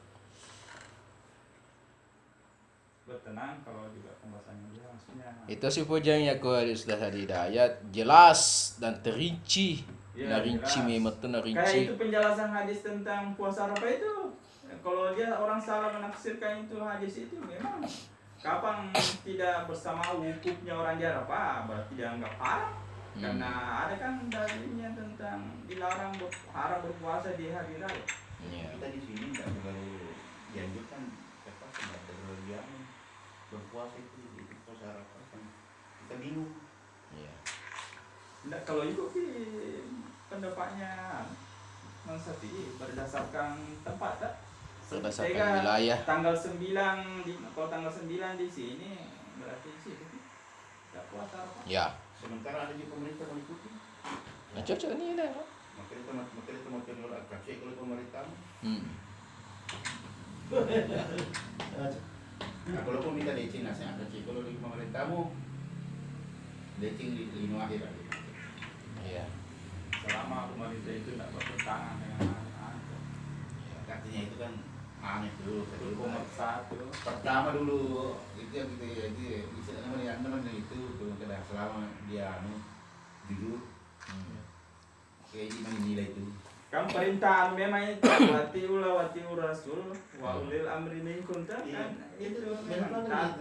Bertenang kalau juga pembahasannya dia maksudnya. Itu sih pujangnya ko Ustaz Adi Hidayat jelas dan terinci. Iya, Narinci jelas. memang tuh Kayak narinci. itu penjelasan hadis tentang puasa Arafah itu. Kalau dia orang salah menafsirkan itu hadis itu memang kapan tidak bersama wukufnya orang di Arafah berarti dianggap haram. Karena ada kan dalilnya tentang dilarang haram berpuasa di hari raya. Iya. Kita di sini nggak terlalu dianjurkan apa nggak terlalu diamin berpuasa itu puasa Arafah kan kita bingung. Iya. Tidak, kalau itu sih pendapatnya Mang Syafi'i berdasarkan tempat tak? Berdasarkan Sehingga wilayah. Tanggal 9 kalau tanggal 9 di sini berarti sih tidak puasa apa? Ya. Sementara ada juga pemerintah mengikuti. Nah, cocok ini lah. Makanya teman orang kasih kalau pemerintah. Nah, kalau pun minta decing nasi akan cek kalau di pemerintahmu decing di lino akhir aja. Iya. Selama pemerintah itu tidak bertentangan dengan anu-anu. Artinya itu kan aneh dulu. Nomor 1 Pertama dulu itu yang kita bisa namanya itu tuh kada selama dia jujur kayak gimana nilai itu. kan perintah memang itu wati rasul wa ulil amri minkum kan itu memang taat.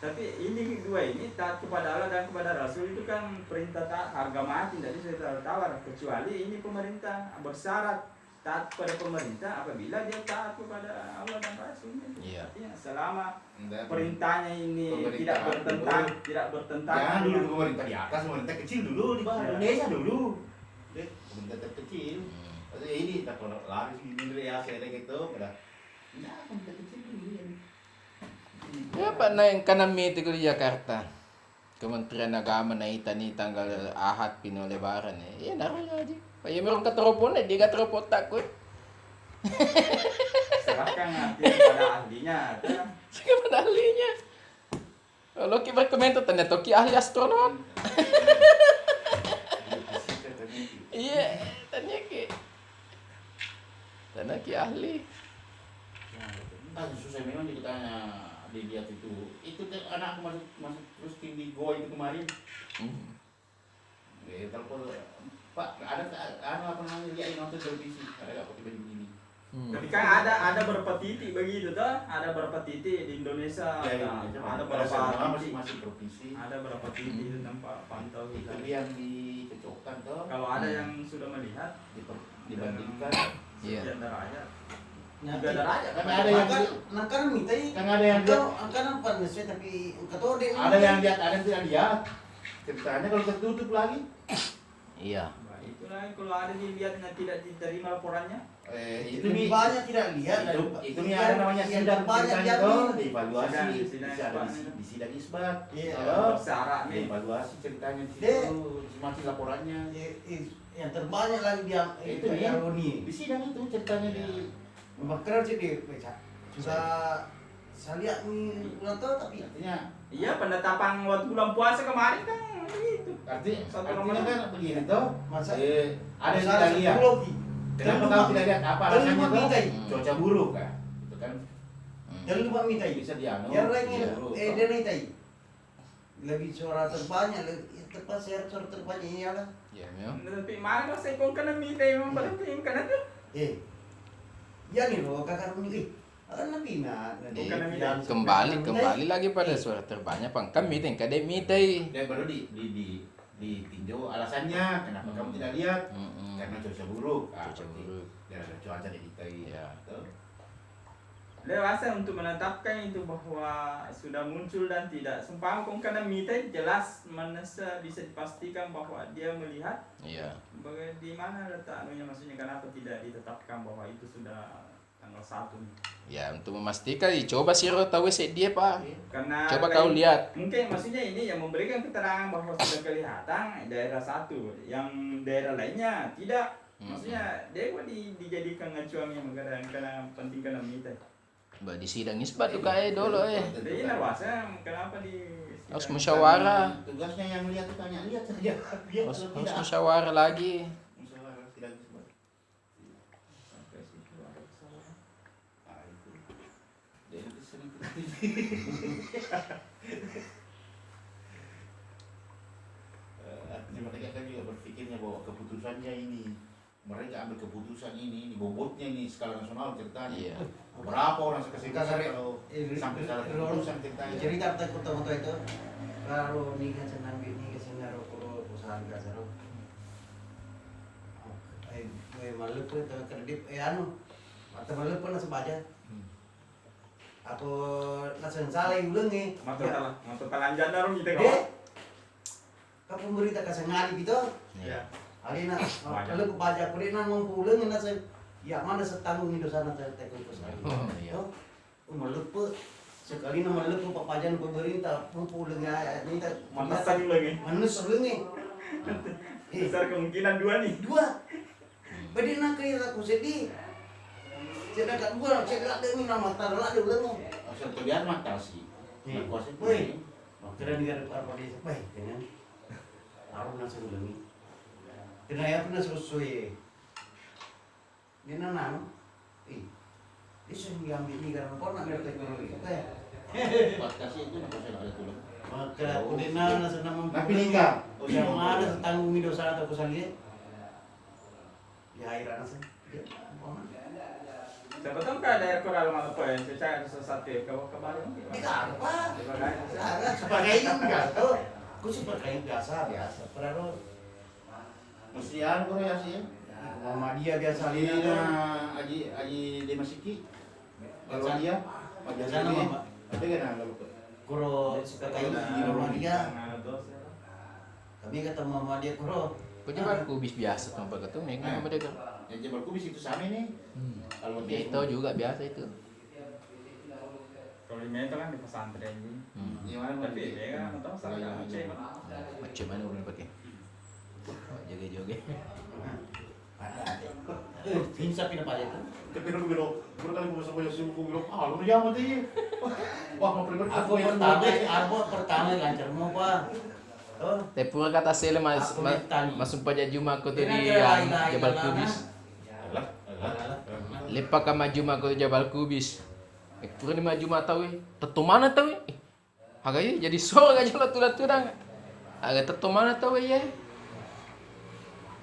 Tapi ini dua ini taat kepada Allah dan kepada Rasul itu kan perintah taat harga mati tidak bisa tawar kecuali ini pemerintah bersyarat taat kepada pemerintah apabila dia taat kepada Allah dan Rasulnya. Iya. Artinya selama Enggak, perintahnya ini Pemerintah tidak bertentangan ya dulu dengan pemerintah di atas, pemerintah kecil dulu di bawah, Ya. Indonesia dulu. Pemerintah terkecil. Maksudnya ini tak kalau lari di Indonesia saya gitu, udah. Nah, pemerintah kecil dulu ya. Ya Pak na yang kanan itu di Jakarta. Kementerian Agama na nih tanggal Ahad pino lebaran ya. Ya naroy aja. Pak ya meron kateropon dia kateropon takut. Serahkan nanti pada ahlinya. Siapa ahlinya? Kalau kita berkomentar tanda toki ahli astronot. Iya, tanya ki. Tanya ki ahli. Entah susah memang ditanya dilihat itu anak aku masuk terus tim di Goa itu kemarin. Telepon Pak, ada apa namanya dia nonton televisi, ada apa tiba begini. Tapi kan ada berapa titik begitu toh? Ada berapa titik di Indonesia? Ada berapa titik? Masih provinsi. Ada berapa titik itu tempat pantau Itu kita. yang dicocokkan toh. Kalau ada yang sudah melihat Dibandingkan. Iya. sekian derajat. Nah, Juga derajat. Kan ada yang kan minta kan ada yang lihat, angkan apa sih tapi kata dia ada yang lihat, ada yang tidak lihat. Ceritanya kalau tertutup lagi. Iya. Nah, itulah kalau ada dilihat tidak diterima laporannya. Itu lebih nih banyak tidak lihat itu nih ada namanya sidang banyak ceritanya yang toh, dievaluasi Sidang bisa ada isbat. di sidang isbat. Iya. Toh, Bersyarat nih. dievaluasi ceritanya di Dek. situ, masih laporannya. yang terbanyak lagi dia Itu nih. Aroni. Di sidang itu ceritanya di Bakar sih di pecah. Sudah saya lihat nih nonton tapi artinya Iya, penetapan waktu bulan puasa kemarin kan begitu. artinya Ramadan. kan begini toh. masa Ada yang tidak lihat. Kenapa kamu tidak lihat apa Dan alasannya lupa toh? minta. Cuaca buruk kan. Itu kan Dan lupa minta. bisa dianu. Yang lainnya bisa buruk, toh. dia minta. Lebih suara terbanyak, lebih tepat suara terbanyak ini ada. Iya, memang. Tapi mana saya kau kena minta memang pada tim kan itu. Ya nih loh kakak ini. Akan lebih nah. Kembali lagi pada suara terbanyak pang kami teng kade mitai. Dan baru ditinjau alasannya kenapa kamu tidak lihat. Karena cuaca buruk. Cuaca buruk. Ya ada cuaca di kita. Iya. Dewasa untuk menetapkan itu bahwa sudah muncul dan tidak. Sumpah kau kena minta jelas bisa dipastikan bahwa dia melihat. Iya. Di mana letak anunya, maksudnya kenapa tidak ditetapkan bahwa itu sudah tanggal 1 nih. Ya, untuk memastikan coba Siro tahu sih dia, Pak. Karena Coba kau lihat. mungkin maksudnya ini yang memberikan keterangan bahwa sudah kelihatan daerah 1, yang daerah lainnya tidak. Maksudnya dia dijadikan acuannya karena penting karena minta. Mbak di sidang isbat tuh kayak dulu Jadi nawasnya kenapa di harus musyawarah. Tugasnya yang lihat itu hanya lihat saja. Dia Harus kalau tidak musyawarah lagi. musyawarah tidak disebut. Ah, itu. Dia itu sering artinya mereka kan juga berpikirnya bahwa keputusannya ini mereka ambil keputusan ini bobotnya ini skala nasional ceritanya. Iya. Berapa orang sekasih Kakak kalau sampai salah keputusan ceritanya. cerita takut tahu itu kalau ni kan senang ni kan senang kalau perusahaan kasar. Malu pun kredit anu atau malu pun nasi baca. Aku nasi salah ulang ni. Mata talanjan darum gitu Dek, kau pemerintah kasih ngadi gitu. Iya. Alina, kalau baca kulit nang ngumpulin nasi. Ya mana setanggung itu sana tekun perusahaan. Oh, iya. Melupa sekali nama melupa papajan pemerintah ngumpulin ya ini tak. Mantasan lagi. Manus lagi. Besar kemungkinan 2 nih. 2. Bedi nak kira aku sedih. Sedangkan gua cekak demi nama taruh ada ulang. Asal terlihat mata sih. Berkuasa itu. Woi. Kira negara apa dia? Baik dengan taruh nasi ulang ni. Kena ya pernah sesuai. Dia nanam. Dia sendiri ambil ni karena kau nak ada teknologi. Podcast itu nak pasal ada tulang. Maka kudena nasa naman Tapi nikah. yang mana sa tanggung mi dosa atau kusali. Ya aira nasa. Siapa tahu kan daerah koral mana po yang saya sesuatu kembali mungkin. Tidak apa. Sebagai Sebagai yang biasa. Aku sebagai biasa biasa. Pero Mestian ko ya sih. Muhammadiyah biasa Ini lina. na aji Demasiki. Baca dia. Biasa nama Tapi kan kalau kuro sebagai Muhammadiyah. Kami kata Muhammadiyah kuro. Kau jangan kubis biasa tanpa ketemu ya kan mereka. yang Jebel Kubis itu sama nih. Kalau Itu juga biasa itu. Kalau ini itu kan di pesantren ini. gimana Tapi dia kan tahu salah Aceh. Macam mana boleh pakai? Joget-joget. Pinsa pinapaya itu. Tapi aku bilang, kali mau sampai sibuk aku bilang, ah lu ya mati. Wah mau pergi. Aku pertama lancar mau Pak. Oh, Tepur kata sele Aku ditanya. masuk pajak Juma aku tuh di Kira-kira Jabal lain-lain Kubis. Alah, alah. Lepak ke maju aku tuh Jabal Kubis. Pura di maju mata we. Tetu mana tahu we? Agaknya jadi sore aja lah tuh dah. Agak tetu mana tahu we ya.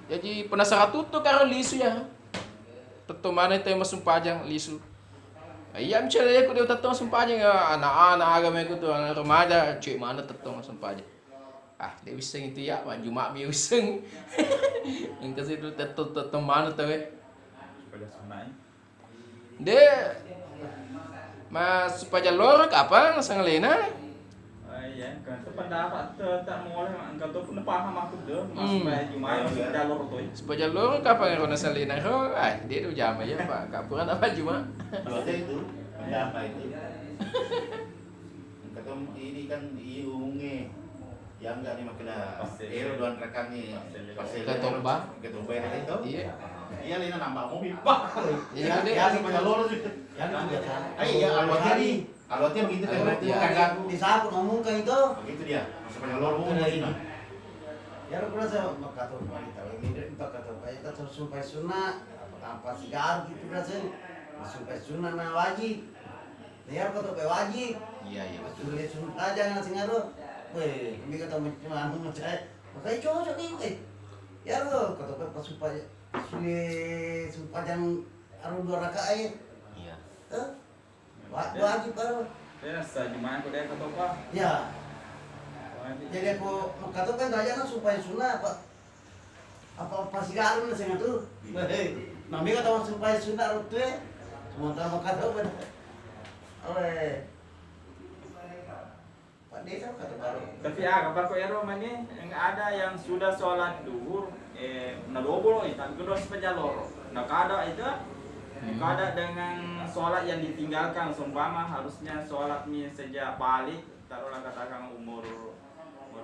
Jadi penasaran tuh karo lisu ya. Tetu mana itu yang masuk pajang lisu. Iya mencari aku dia tetu masuk pajang ya. Anak-anak agama aku tuh anak remaja. Cuy mana tetu masuk pajang. Ah, dia useng itu ya, Pak Jumat mi useng. Yang ke situ tetu mana tahu we. Pada sunai. Dia mas supaya lorok apa sang lena? Iya, kan itu pendapat tak mulai angkat tu pun paham aku tu. Mas supaya Jumat jalur tu. Supaya lorok apa yang kena sang lena? Oh, dia tu jam aja Pak. Kapuran apa Jumat? Dua itu, apa itu? Ketemu ini kan iunge. Yang enggak nih makna ero doan rekannya pasel Ketomba. ketomba itu. Iya. Iya Lina nambah mobil. Pak. Iya, Ya sampai loro sih. Yang juga kan. Iya, alwatnya nih. Alwatnya begitu kan. Alwatnya. Kagak Di saat ngomong kan itu. begitu dia. Sampai loro mau ini. Ya aku rasa makato wanita ini makato kayak kita sampai sunnah apa sigar gitu rasanya. Sampai sunnah na wajib. Biar kau tuh wajib. Iya, iya. Sulit sunnah aja nggak singaruh. Weh, kami kata macam macam makanya cocok nih. Ya lo kata pas supaya sulit sepanjang arung 2 rakaat. Iya. Wajib baru. Dia rasa Jumat aku dia kata apa? Ya. Jadi aku kata kan aja supaya sunnah apa sih garu sing atuh. Nami kata supaya sunnah rutu. Sementara kata apa? Oleh Pak Desa kata baru. Tapi kabar ko ero man yang ada yang sudah sholat duhur nadobol tapi kedua sepeda loro. Nakada itu nakada dengan sholat yang ditinggalkan seumpama harusnya sholat nih sejak balik taruhlah katakan umur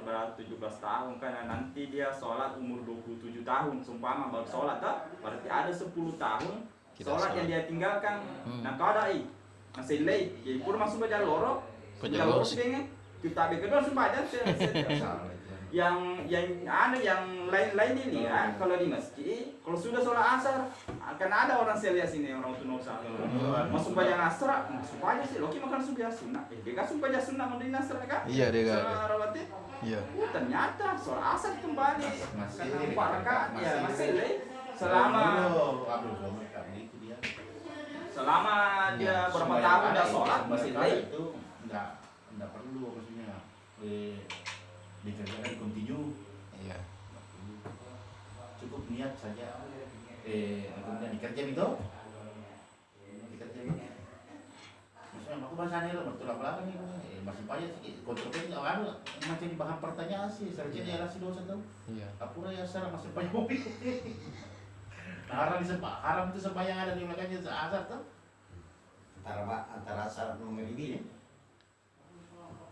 berapa 17 tahun kan nanti dia sholat umur 27 tahun seumpama baru sholat berarti ada 10 tahun sholat yang dia tinggalkan. Nakada masih late jadi pun masuk pada loro. Pajak loro sih. Kita kedua sempadan yang lain ini ya kalau di masjid kalau sudah sholat asar akan ada orang saya lihat sini orang tunau sana masuk pajak asar masuk pajak sih loki makan sudah sunnah dia kan sumpah sunnah mau di nasr kan Iya, dia kan. rawati Iya. ternyata sholat asar kembali Masih karena 4 rakaat ya masih selama dia berapa tahun dah sholat masih late itu enggak perlu maksudnya dikerjakan di continue. Iya. Cukup niat saja kemudian dikerjain itu dikerjain maksudnya aku bahasanya lo betul apa nih masih banyak sih kontroversi nggak ada macam di bahan pertanyaan sih saja dia rasi dosa tuh Iya. apura ya sekarang masih banyak mobil haram haram itu sembahyang ada di belakangnya asar tuh Antara syarat nomor ini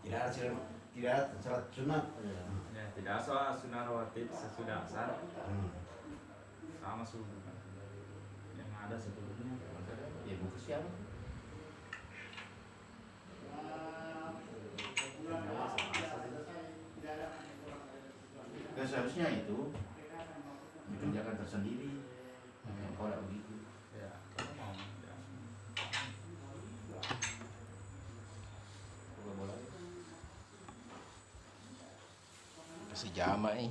tidak ada syarat sunat. ya tidak sholat sunnah rawatib sesudah asar sama subuh yang ada sebelumnya ya buku siapa seharusnya itu dikerjakan tersendiri kalau tidak begitu ya Si jama nih.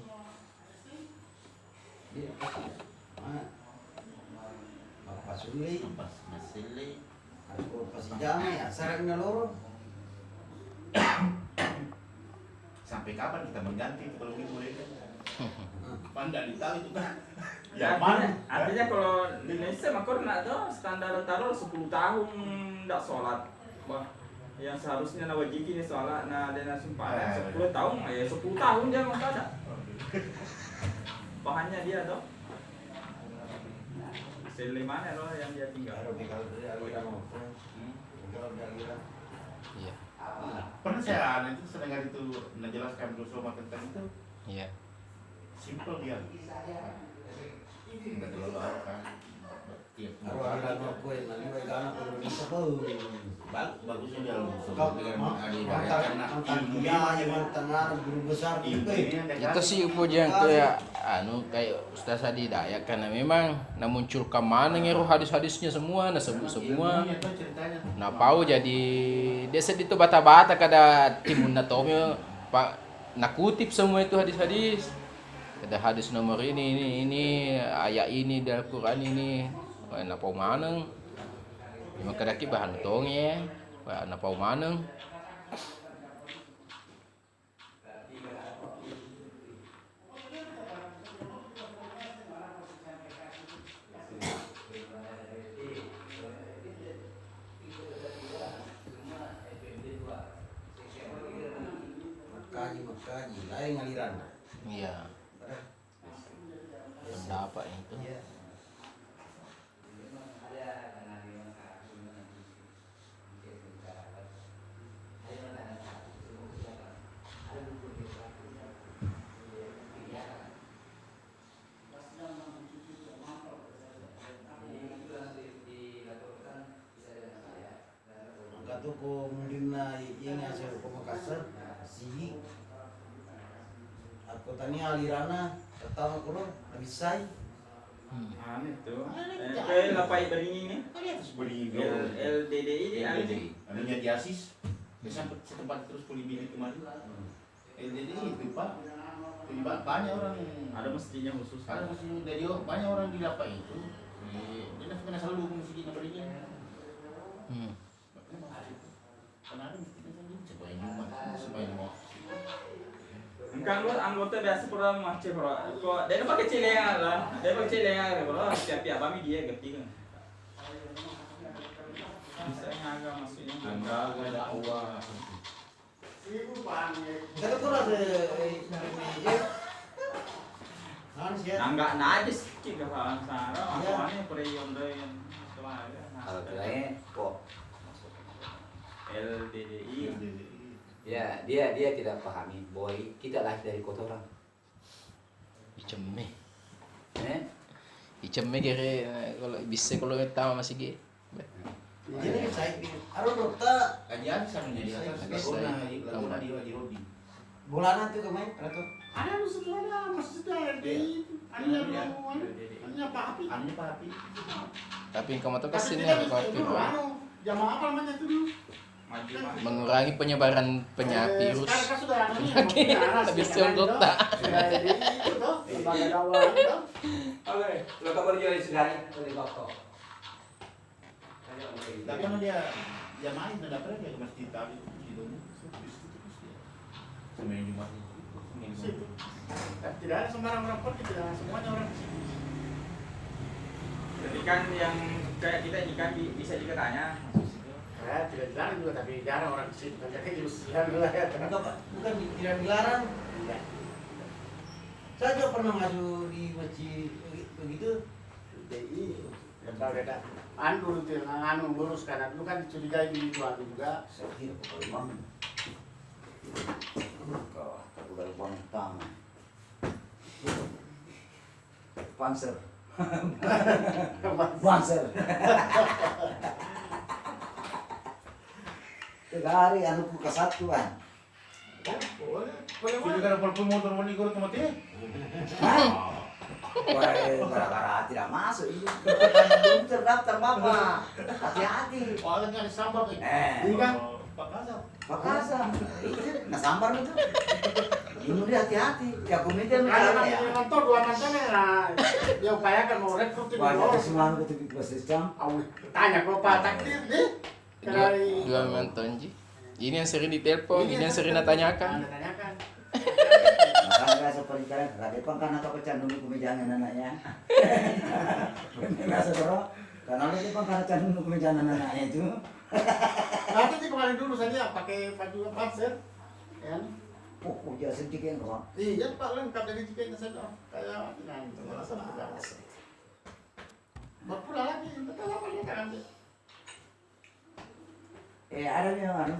Apa sulit? pas masih Aku pasti jalan ya, sarangnya loro. sampai kapan kita mengganti itu kalau gitu mereka pandai ditahu itu kan ya artinya kalau di Indonesia mah nak tuh standar taruh 10 tahun ndak sholat wah yang seharusnya na wajib ini sholat nah dan sumpah 10 tahun ya 10 tahun dia mau ada bahannya dia tuh seli mana loh yang dia tinggal Iya. pernah saya nanti sedang itu menjelaskan Rasulullah tentang itu Iya. simple dia Enggak terlalu apa kan. Tiap Kalau ada kue nanti mereka anak perlu bisa tahu. bagusnya dia Kau dengan ahli daya mantan karena mantan ilmu dia ya mantan anak guru besar ilmu itu. ini yang Itu sih pujian kayak kayak Ustaz Hadi Dayak karena memang munculkan mana ngeruh hadis-hadisnya semua, sebut semua. ilmunya tuh ceritanya. Nah, pau jadi desa itu bata-bata kada timun natomnya Pak nakutip semua itu hadis-hadis. Ada hadis nomor ini ayat ini dalam Quran ini. Wah, napau maneng. Memang kadaki bahan tongnya. Wah, napau maneng. Makaji lain aliran. Iya. Pendapat itu. Angkat tu ko mungkin na yang hasil ko Makassar si aku tanya alirana pertama kulo bisa Aneh tuh. Kayak lapai beringin ya. Ada atas beli LDDI ini aneh. Anunya di Asis. Dia sampai setempat terus pulih bilik kemarin. LDD itu Pak. Banyak orang. Ada masjidnya khusus. Ada masih dari banyak orang di lapak itu. Dia kena selalu ke masjid yang berinya. Karena ada masjidnya sendiri. Coba yang rumah, semuanya mau. Kan lu anggota biasa pura macam pura. Kok dia pakai celengan lah. Dia pakai celengan pura. Siapa apa dia ganti kan. Misalnya agak maksudnya. Agak dakwah. Tapi kulo ada Enggak najis kita kawan Sarah. Makanya periode yang Kalau bilangnya kok LDDI. ya dia tidak pahami bahwa kita lahir dari kotoran. Icemme. Eh? Icemme kira kalau tahu masih ge. jadi saya aduh dokter Kajian sama di atas. Laguna di Rodi. bulanan tuh kemarin ada tuh Ada di situ ada masjidnya di Aninya Pak Hapi. Anu Pak Hapi. Tapi kamu tuh Tapi kesini tidak apa itu dulu, jamaah apa namanya itu dulu? Maju mah. mengurangi penyebaran virus. Sekarang kan sudah Habis kota. Itu tuh, lembaga dakwah itu. Oke, lo kabar jual sedari oleh bapak. Tapi kan dia jamaah itu dapat dia ke masjid tadi itu. Semuanya Jumat. Situ. Tidak ada sembarang orang pergi, tidak semuanya orang di situ. Jadi kan yang kayak kita ini kan bisa juga tanya. Tidak dilarang juga, tapi jarang orang di situ. Jadi justru ya. bukan tidak dilarang saya juga pernah masuk di masjid begitu DI, lembaga dakwah. Dulu itu yang ngurus karena dulu kan dicurigai di Tuhan juga. saya kira pokoknya bang Kau udah buang tangan. Panser. Panser. Tegari anu ku kesatuan. Boleh Sudah kan perlu motor mau ikut tempat ini. Wah, gara-gara tidak masuk ini. Belum terdaftar bapak. Hati-hati. Oh, kan sambal ini. Ini kan Pak Kasar. Makasih. Itu nah sambar itu. Ini dia hati-hati. Ya komedian kalau ya. nanti nonton dua mantannya lah, dia upayakan mau rekrutin Wah, orang. semua aku tuh proses jam. Tanya kok Pak Takdir nih. Dua mantan ji. Ini yang sering ditelepon, ini yang sering ditanyakan. Tanyakan. Makanya seperti kalian kakak Depang kan atau kecanduan kemejangan anaknya. Nggak sedoro. Karena dia Depang karena kecanduan kemejangan anaknya itu. Nanti sih kemarin dulu saja pakai baju panser, ya. Oh, dia sedikit enggak. Iya Pak lengkap dari jikanya saja. Kayak nah itu merasa tidak. Berpulang lagi, betul apa dia kan? Ada nih anu.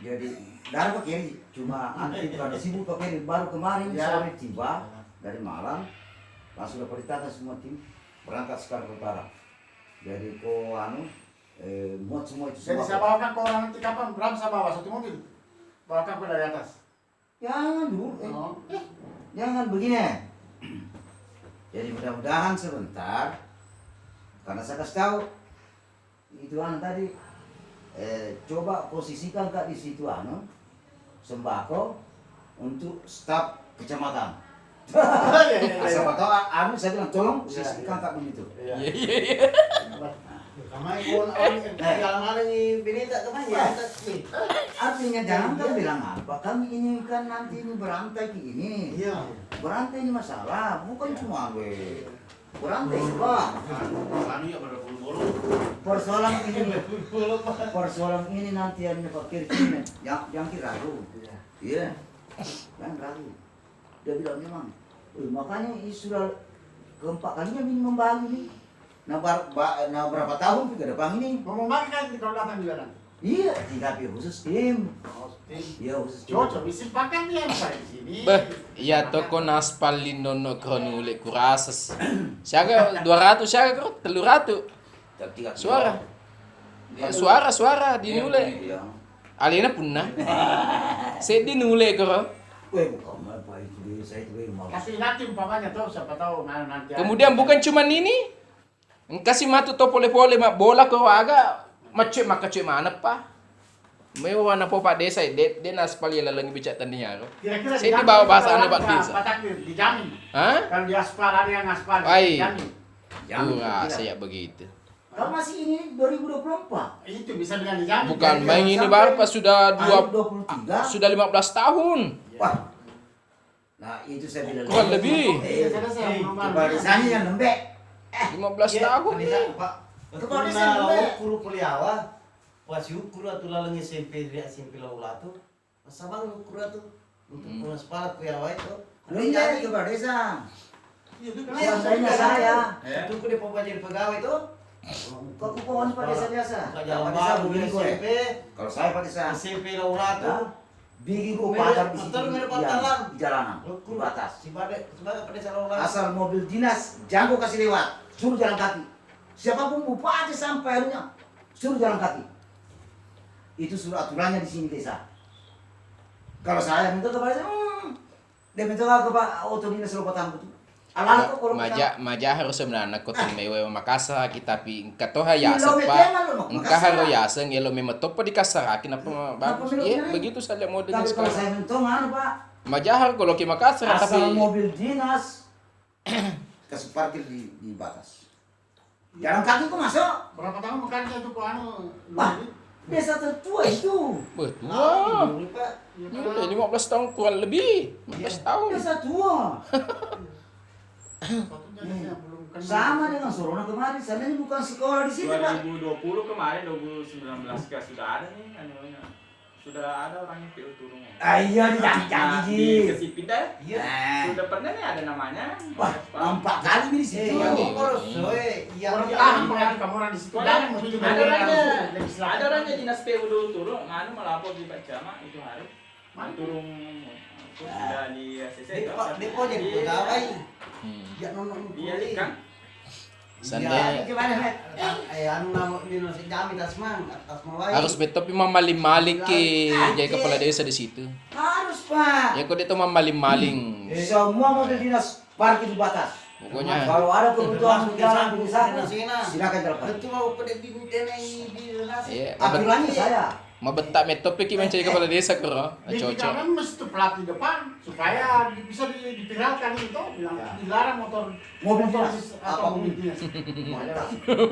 Jadi dari ke kiri cuma anti pada sibuk ke kiri baru kemarin Ya. sore tiba dari Malang langsung dapat ditata semua tim berangkat sekarang ke utara. Jadi kau muat semua itu Jadi semua. saya bawakan ke orang nanti kapan berapa saya bawa satu mobil? Bawakan ke dari atas. Jangan dulu, Oh. jangan begini. Jadi mudah-mudahan sebentar, karena saya kasih tahu itu tadi, coba posisikan Kak di situ sembako untuk staf kecamatan. Siapa tahu saya bilang tolong posisikan Kak begitu. Iya iya iya. Kamai pun jalan-jalan ini binita kemana ya? Artinya jangan kan bilang apa, kami ini kan nanti ini berantai kayak ini. Iya. Berantai ini masalah, bukan cuma berantai sebab Kami ya pada buru-buru. persoalan ini nanti yang dipakai ini yang ragu. Iya, kan ragu. Dia bilang memang, makanya ini sudah keempat kalinya ini membagi nih. Nah berapa tahun ke depan ini? Ngomong bagi kan kalau datang juga nanti. Iya, tapi khusus tim. Oh, tim. Iya khusus tim. Cocok, bisa pakai dia saya di sini. Beh, iya toko naspal linono krono ule kurasas. Siaga 200, siaga kro 300. Suara. Suara dinule. Iya. Alina punna. Se dinule kro. Weh, bukan apa itu saya itu mau. Kasih nanti umpamanya tuh siapa tahu nanti. Kemudian bukan cuma ini. Kasih matu to pole-pole bola kro aga macet mana pa. May wana po pa desa de naspal yala lang bicara tandanya kro. Kira-kira Saya di bawah bahasa anu Pak Pak Desa. Takdir dijamin. Hah? Kalau di aspal ada yang aspal Ai. dijamin. Wah, saya begitu. Kau masih ini 2024. Itu bisa dengan dijamin. Bukan Jadi main jangan ini sampai- baru pas sudah 23. sudah 15 tahun. Wah. Nah, itu saya bilang. Kurang lebih. Iya, saya belum Kepala desanya yang lembek. 15 tahun. Pak. Kepala Betul desa na lembek. ukuru puliawa. Pas ukuru atu lalang SMP dari SMP laulatu. Masabang ukuru atu untuk punas palat puliawa itu. Lembek kepala desa. Itu Seandainya saya. Itu ku di jadi pegawai itu. Kau pohon Pak Desa biasa. Pak Pak Jalan Desa Baru begini gue. SMP. Kalau saya Pak Desa, SMP laulatu. bikin gue Mirip- padam di situ betul, mirip di pantalan. di jalanan, di batas. Sebagai pada laulatu. Asal mobil dinas, jangan kau kasih lewat, suruh jalan kaki. Siapapun bupati sampai anunya, suruh jalan kaki. Itu suruh aturannya di sini desa. Kalau saya minta kepada saya, dia minta ke Pak Oto Dinas Lopatang itu. Alah kok kalau Maja harus sebenarnya kota mewe Makassar kita pi katoha Iya, yasa lo pa metengan lo, engka Makassar. haro yasa ngelo memetopo di kasar kenapa bagus Kenapa ya milih? begitu saja modelnya tapi kalau sekarang saya minta Pak, Maja har kalau ki Makassar asal tapi mobil dinas kasih parkir di batas. Jalan kaki kok masuk. berapa tahun bekerja itu kok anu? Wah, desa tertua itu. betul Pak. udah 15 tahun kurang lebih 15 tahun Desa tua. Satunya belum kenal. Sama dengan Sorona kemarin. Sana ini bukan sekolah di sini, Pak. 2020 kemarin 2019 kan sudah ada nih anunya. Sudah ada orangnya PU turun. Ah, iya, di janji-janji, Ji. Di Kesipin dah. Iya. Sudah pernah nih ada namanya. Wah, 4 kali di situ. Orang tahan pengen kamu orang di situ. Jangan menuju Ada dari orangnya, legislatif. ada orangnya dinas PU dulu turun, nganu melapor di Pak Camat itu harus turun terus sudah di ACC. Di jadi pegawai. Hmm. Ya nonton. Iya kan? Sande Gimana, Met? Anu nama di Indonesia Jami Tasman, Tasmawai. harus betul mamaling-maling ke jadi kepala desa di situ Harus, Pak. ya kok dia tuh mamaling-maling Semua mobil dinas parkir di batas. pokoknya Kalau ada kebutuhan Termasuk jalan di di sana, sana, silakan jalan. Itu mau pada di dinas. ya Aturannya saya. mabetak metopik mencari kepala desa kero Di cocok kita mesti pelatih depan supaya bisa dipiralkan itu bilang dilarang motor Mobil motor dinas. atau mobil dinas.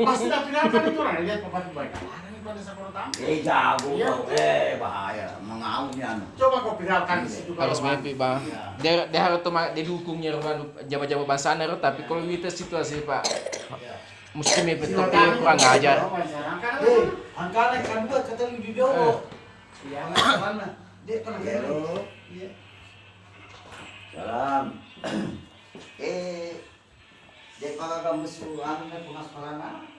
Pasti dah viralkan itu orang lihat apa tuh baik. Larang pada sekolah tamu. Jago, Iya. bahaya. Mengaumnya anu. Coba kau viralkan di situ harus kalau mimpi bang dia harus tuh dia dukungnya jawab bahasa nero tapi kalau kita situasi pak mesti mimpi tapi kurang ajar Angkanya kan buat kata lu di dowo. Iya, mana? Dia pernah Halo. Iya. Salam. Dia kalau kamu suruh anu pengaspalan.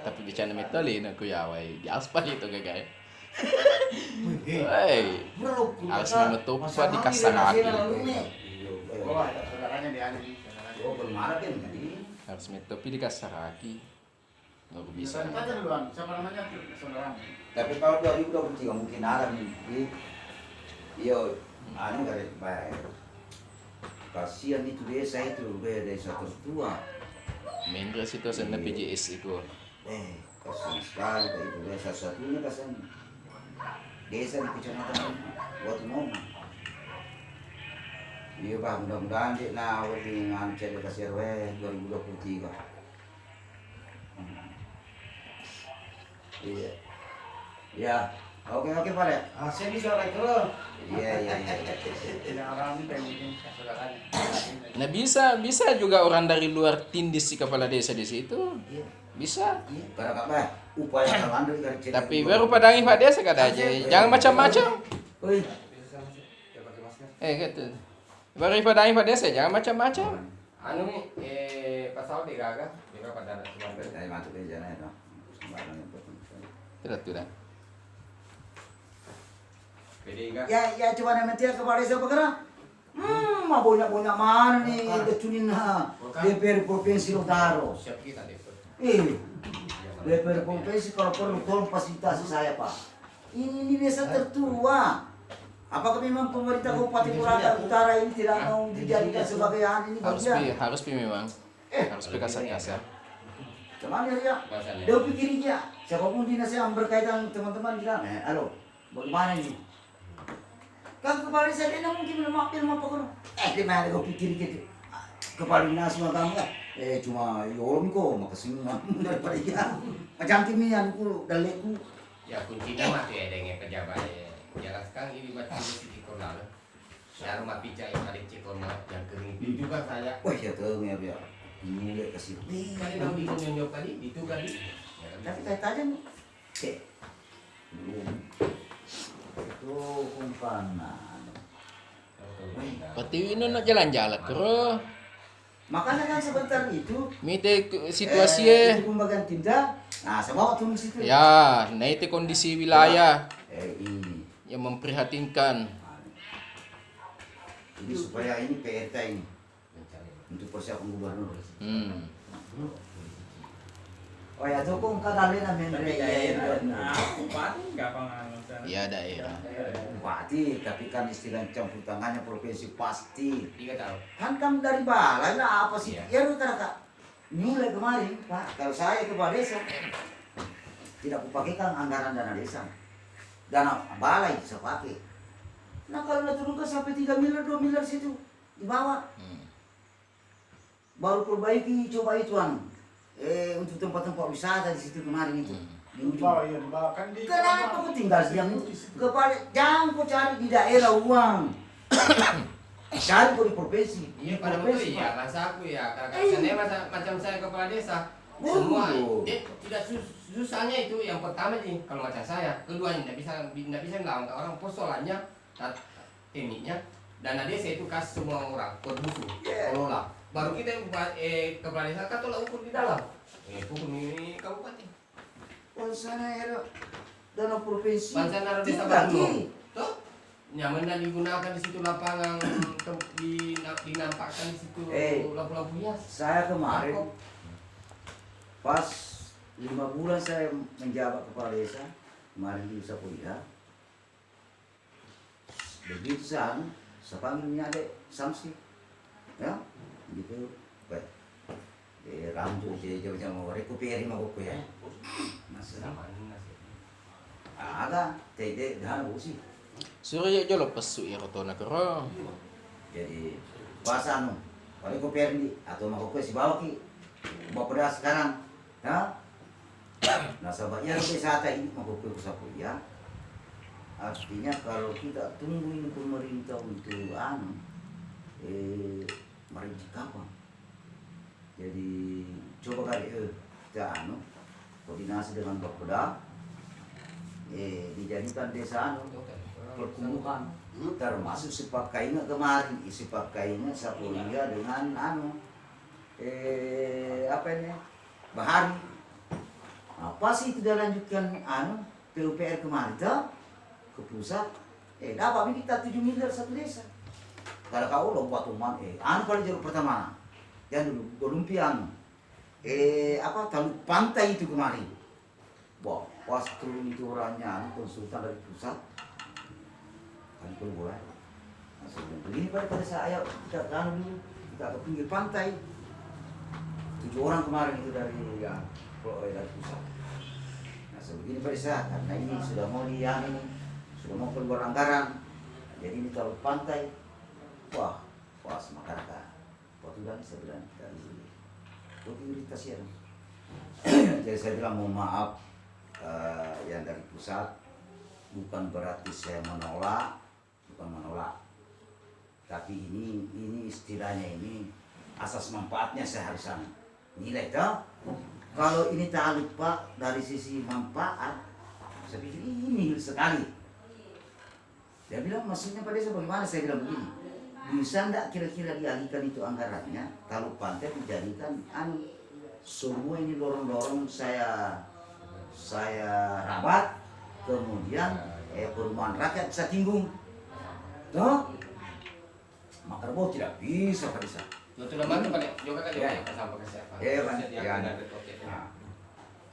tapi bicara metode aku ya wai di aspal itu kayak Hei, harus menutup di kasar lagi. Oh, ada saudaranya di anu nih, saudaranya. Oh, belum ada kan tadi. Harus tapi dikasih raki. Baru bisa. Bisa aja duluan. Siapa namanya tuh saudaramu? Tapi kalau 2023 mungkin ada nih. Iyo, anu gak baik. Kasihan itu desa itu, desa tertua. Mendra situ sana PJS itu. Kasihan sekali Pak, itu desa satunya kasihan. Desa di kecamatan Watunomo. Iya Pak, mudah-mudahan dia nawar di ngancet kasih RW 2023. Iya. Ya, oke Pak ya. Saya bisa kayak terus. Iya. Tidak orang ini pengen saudaranya. Nah bisa juga orang dari luar tindis si kepala desa di situ. Iya. Bisa. Karena apa? Upaya Kamando dari Tapi baru padangi Pak Desa kada aja. Jangan macam-macam. Woi, Gitu. Baru padangi Pak Desa jangan macam-macam. Anu nih, pasal di gagah, juga pada sebentar. Saya masuk aja nih, no. Sembarang yang penting. Tidak. Jadi enggak. ya cuma nanti kepala desa bergerak. Mah banyak mana nih decunin DPR Provinsi Lotaro. Siap kita deh. DPR Provinsi kalau perlu tolong fasilitasi saya Pak. Ini desa tertua. Apakah memang pemerintah Kabupaten Purwakarta Utara ini tidak mau dijadikan sebagai ini bagian? Harus memang. Harus kasar-kasar. Cuman ya, dia pikir ya, siapapun dinas yang berkaitan teman-teman bilang, halo, bagaimana ini? Kan kepala desa dia mungkin mampir apa dia mana kau pikir gitu. Kepala dinas mah kamu cuma yolong kok makasih daripada ya. Macam kimian ku daleku. Ya kuncinya mati ada yang pejabat ya. Jangan sekarang ini macam di Cikor lalu. Saya rumah pica yang ada Cikor yang kering itu juga saya. Wah, ya tuh ya. Mulai kasih. Kali tahu di nyonyok tadi itu kali. Tapi kayak aja nih. Belum. Itu kumpanan. Pati ini nak jalan-jalan kero. Makanya kan sebentar itu Mite situasi ya. itu pembagian tindak. Nah, saya bawa turun situ. Ya, nah itu kondisi wilayah Ini. yang memprihatinkan. Ini supaya ini PRT ini untuk persiapan gubernur. Oh ya, tuh kung kadali na menre Bupati nggak pengaruh. Ya daerah. Bupati, tapi kan istilah campur tangannya provinsi pasti. 3 tahun. kan kamu dari balai nah apa sih? Iya. Ya lu kata mulai kemarin, Pak. Kalau saya ke desa tidak kupakaikan anggaran dana desa. Dana balai bisa pakai. Nah kalau turunkan sampai 3 miliar, 2 miliar situ dibawa. Baru perbaiki coba itu untuk tempat-tempat wisata di situ kemarin itu. Di ujung. Dibawa kan di. Kenapa kau tinggal diam kepala? Jangan kau cari di daerah uang. Cari kau di provinsi. Iya pada waktu iya masa aku ya karena saya macam saya kepala desa semua tidak susahnya itu yang pertama sih kalau macam saya keduanya tidak bisa melawan ke orang persoalannya tekniknya dana desa itu kasih semua orang berbusu kelola baru kita kepala desa kan tolak ukur di dalam ukur ini kabupaten Sana era dana provinsi. Pansana desa baru tuh nyaman dan digunakan di situ lapangan dinampakkan di situ lampu-lampu hias. Saya kemarin pas 5 bulan saya menjabat kepala desa kemarin di Sapulia. Begitu saya panggilnya adek Samsi, ya, gitu, baik. Ramju jadi mau rekuperi mau aku ya. Masih ada, tidak dah sih. Surya jolo pesu ya kotona kero. Jadi puasa kalau kau pergi atau mau kau si bawa ki bawa pedas sekarang, ya. Nah sahabatnya wisata ini mau kau sapu ya. Artinya kalau kita tungguin pemerintah untuk merinci kapan. Jadi coba kali kita koordinasi dengan Bapeda, dijadikan desa pertumbuhan termasuk sepakainya kemarin sepakainya Sapulia dengan apa ini Bahari apa sih tidak lanjutkan PUPR kemarin ke pusat dapat kita 7 miliar satu desa Kalau kau lompat tuman, anu paling jauh pertama, yang dulu Golumpian, apa tahu pantai itu kemarin. Wah, pas turun itu orangnya konsultan dari pusat, kan keluar. Langsung begini pada saya, kita kan dulu, kita ke pinggir pantai. 7 orang kemarin itu dari pusat. Nah, sebegini pada saya, karena ini sudah mau sudah mau keluar anggaran, jadi ini kalau pantai. Wah, pas masyarakat. Waktu dan saya bilang dari otoritas ya. Jadi saya bilang mohon maaf yang dari pusat, bukan berarti saya menolak, bukan menolak. Tapi ini istilahnya ini asas manfaatnya saya harus nilai toh. Kalau ini tak lupa dari sisi manfaat, saya pikir ini sekali. Dia bilang maksudnya pada saya bagaimana? Saya bilang begini. Bisa enggak kira-kira dialihkan itu anggarannya kalau pantai dijadikan semua ini lorong-lorong saya rawat, kemudian perumahan rakyat bisa tinggung toh maka mau tidak bisa pada saat Itu namanya pada juga kan Ya. sampai ke siapa? Kan? Ya. Nah,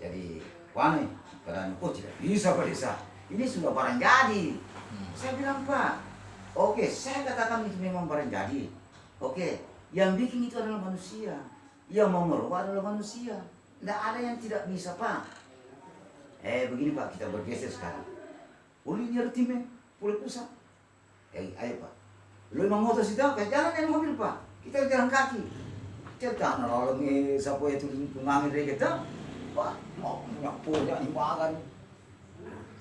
jadi wani kadang tidak bisa pada saat ini sudah barang jadi. Saya bilang Pak, oke, saya katakan itu memang barang jadi. Oke, yang bikin itu adalah manusia. Yang mau merubah adalah manusia. Tidak ada yang tidak bisa, Pak. Begini Pak, kita bergeser sekarang. Boleh lihat timnya, boleh pusat. Ayo Pak. Lu emang motor situ, jalan yang mobil Pak. Kita jalan kaki. Kita nolong siapa itu mengambil dari kita. Pak, mau punya makan.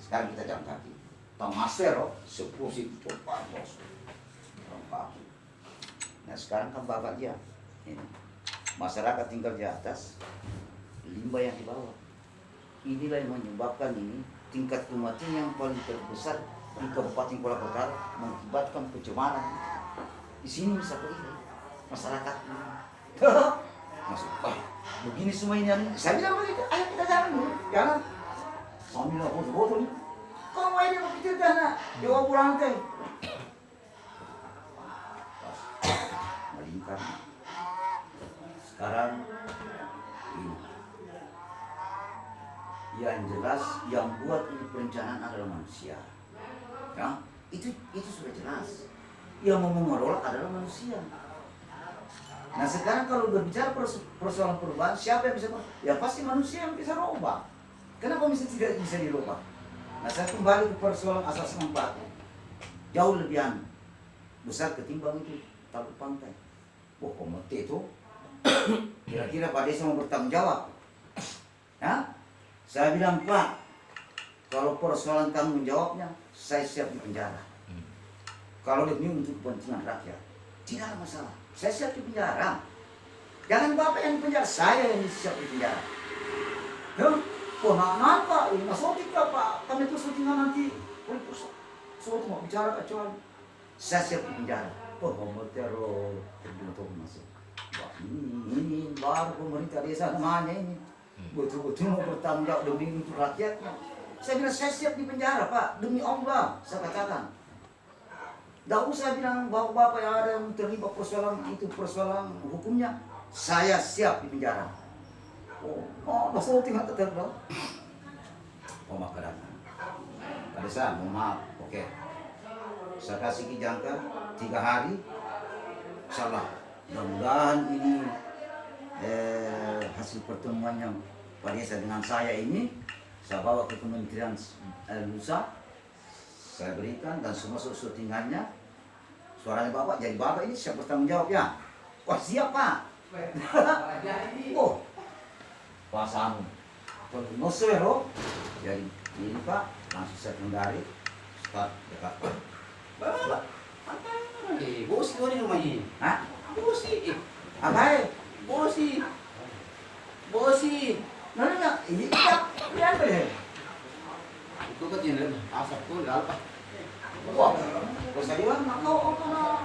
Sekarang kita jalan kaki. Tamasero, 10 situ Pak Bos. Nah sekarang kan bapak dia, ini. Masyarakat tinggal di atas, limbah yang di bawah. Inilah yang menyebabkan ini tingkat kematian yang paling terbesar di Kabupaten Kuala Katar mengakibatkan pencemaran. Di sini bisa begini masyarakat. Masuk, begini semua ini. Saya bilang begitu, ayo kita jalan dulu, jalan. Sambil botol-botol. Kau mau ini mau pikir dah Jawa pulang teh. Melingkar. Sekarang ini. Yang jelas yang buat ini perencanaan adalah manusia. Ya, itu sudah jelas. Yang mau mengelola adalah manusia. Nah sekarang kalau berbicara persoalan perubahan, siapa yang bisa? Ya pasti manusia yang bisa rubah. Kenapa tidak bisa dirubah? Nah saya kembali ke persoalan asas manfaat. Jauh lebih besar ketimbang itu tabu pantai. Wah komite itu kira-kira Pak Desa mau bertanggung jawab. Ya? Saya bilang Pak, kalau persoalan tanggung jawabnya saya siap di penjara. Kalau demi untuk kepentingan rakyat, tidak ada masalah. Saya siap di penjara. Jangan Bapak yang di penjara, saya yang siap di penjara. Oh, Pak, ini masuk Pak, kami terus syutingan nanti. Boleh terus, suatu mau bicara kecuali saya siap di penjara. Oh, mau teror, masuk. Wah, ini baru pemerintah desa namanya ini. Betul-betul mau bertanggung jawab demi untuk rakyatnya. Saya bilang saya siap di penjara Pak, demi Allah, saya katakan. Tidak usah bilang bapak-bapak yang ada yang terlibat persoalan itu, persoalan hukumnya. Saya siap di penjara. Masuk tinggal tertentu. Makanan. Pada saat mohon maaf, oke. Saya kasih jangka 3 hari. Insyaallah. Mudah-mudahan ini hasil pertemuan yang Pak Desa dengan saya ini saya bawa ke Kementerian Lusa, saya berikan dan semua syutingannya. Suaranya Bapak, jadi Bapak ini siap bertanggung jawab ya. Wah siap Pak. Oh. Pasang Nosero, jadi ini Pak, langsung saya kendari, start dekat Pak. Bapak, bosi kau di rumah ini? Hah? Bosi. Apa? Bosi. Nona, ini Pak, lihat deh. Itu kan jenis asap pun dah Pak. Wah, kau saya bilang nak kau apa nak?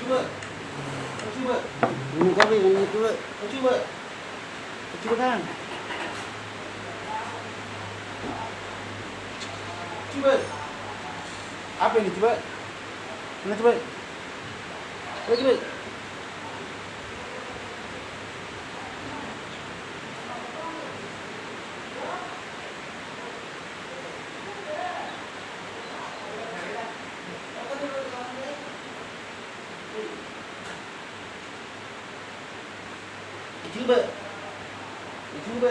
Coba. Coba. Ini kami ini coba. Coba. Coba kan. Coba. Apa ini coba? Mana coba? Coba coba. Coba. Coba.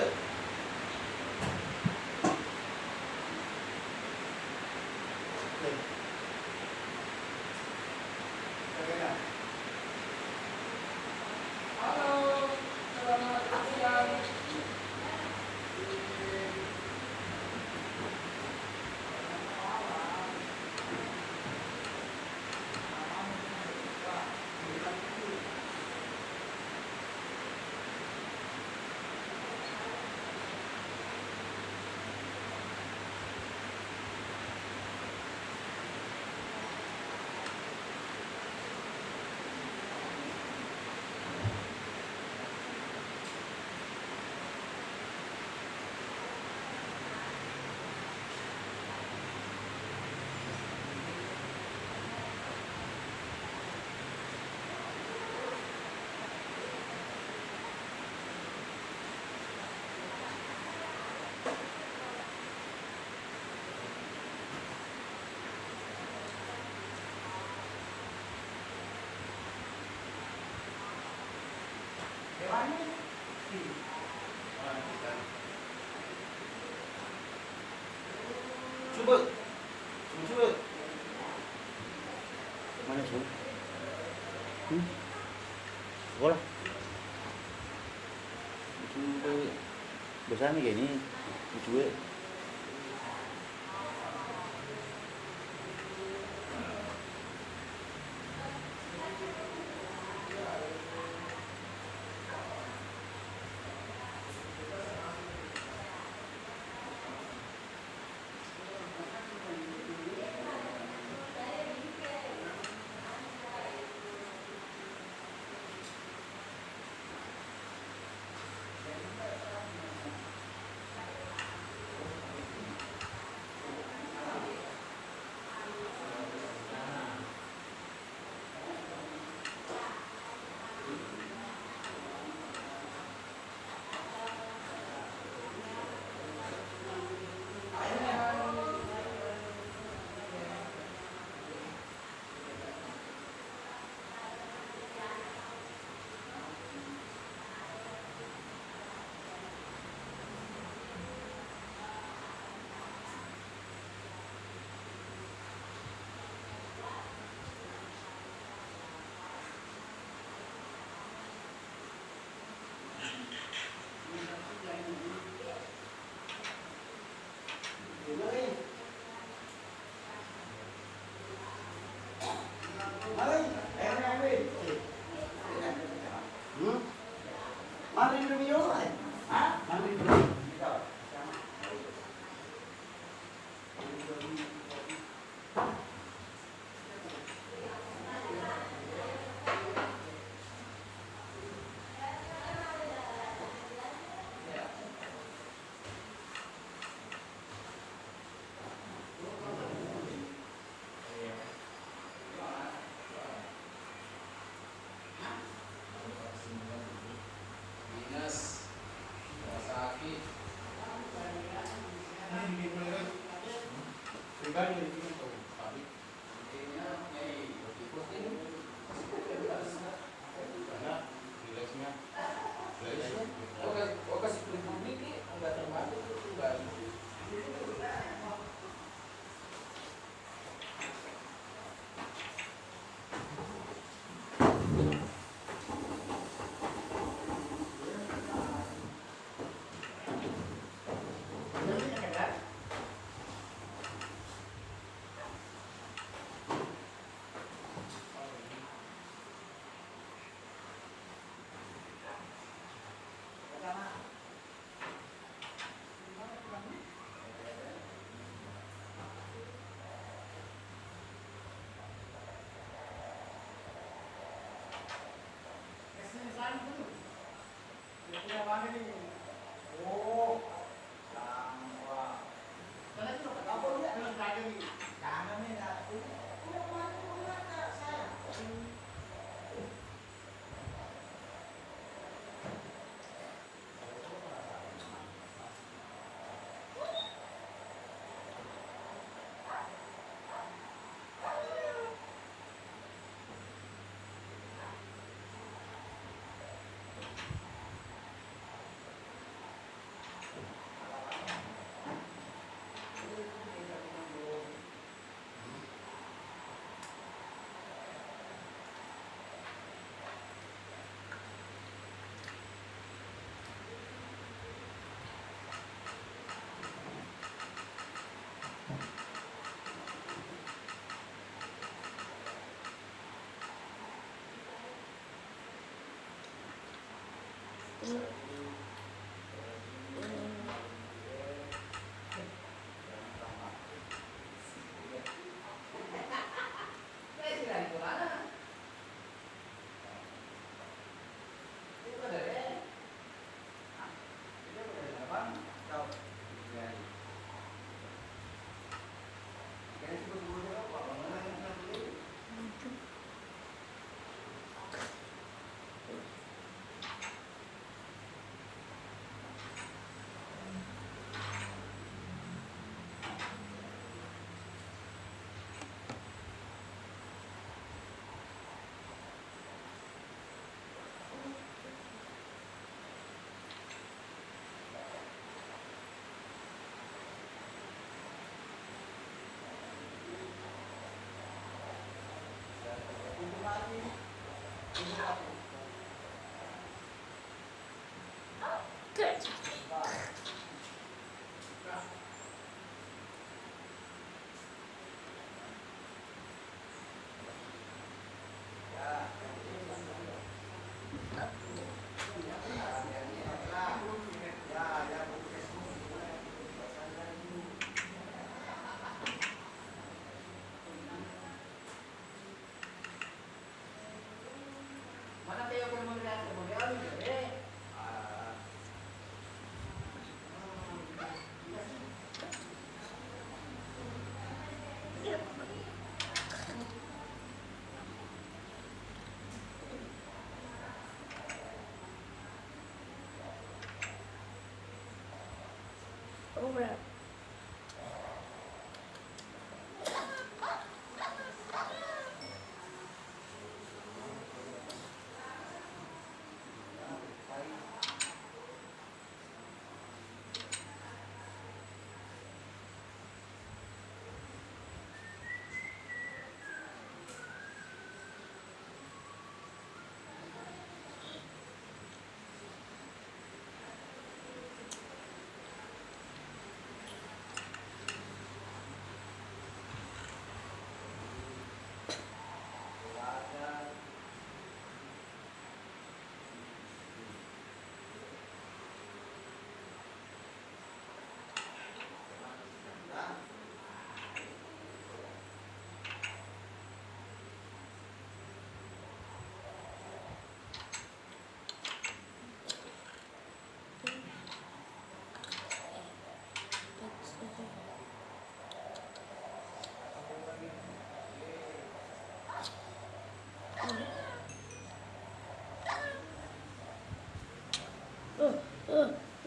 Coba. Coba. Mana sih? Sekolah. Coba. Besar nih kayak ini. Coba. Over.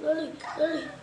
Lali, lali.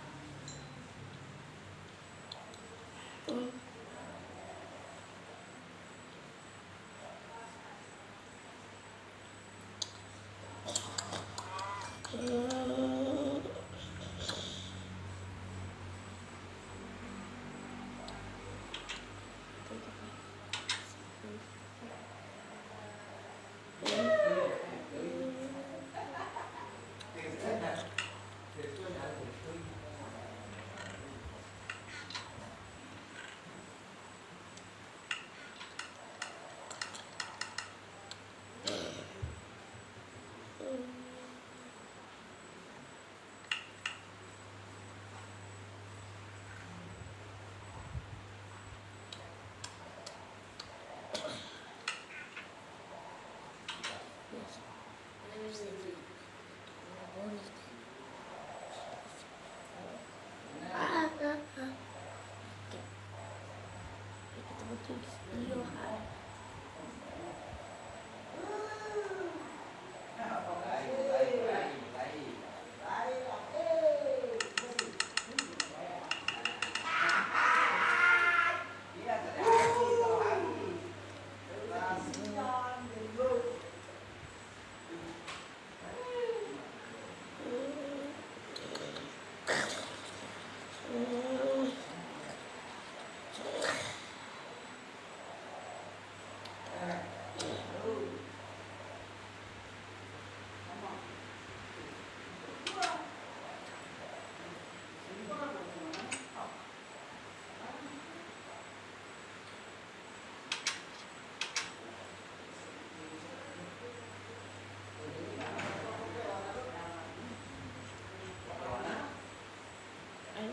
I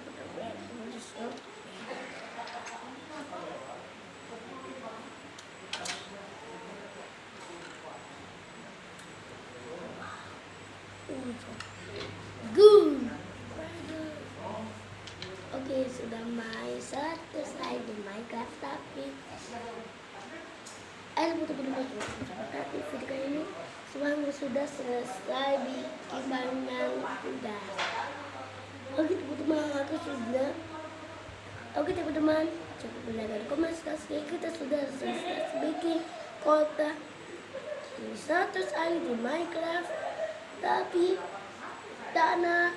put the bread on the stove. Good. Oke, sudah main selesai di Minecraft tapi tapi video kali ini semua sudah selesai bikin bangunan udah. Oke teman-teman, aku sudah. Oke teman-teman, cukup belajar komunikasi kita sudah selesai bikin kota wisata saya di Minecraft tapi tanah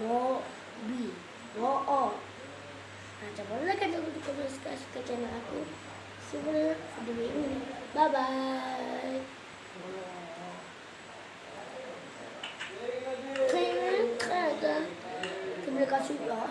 mobil. Nah, coba like dan komunikasi ke channel aku sebelum video ini. Bye bye. Terima kasih ya.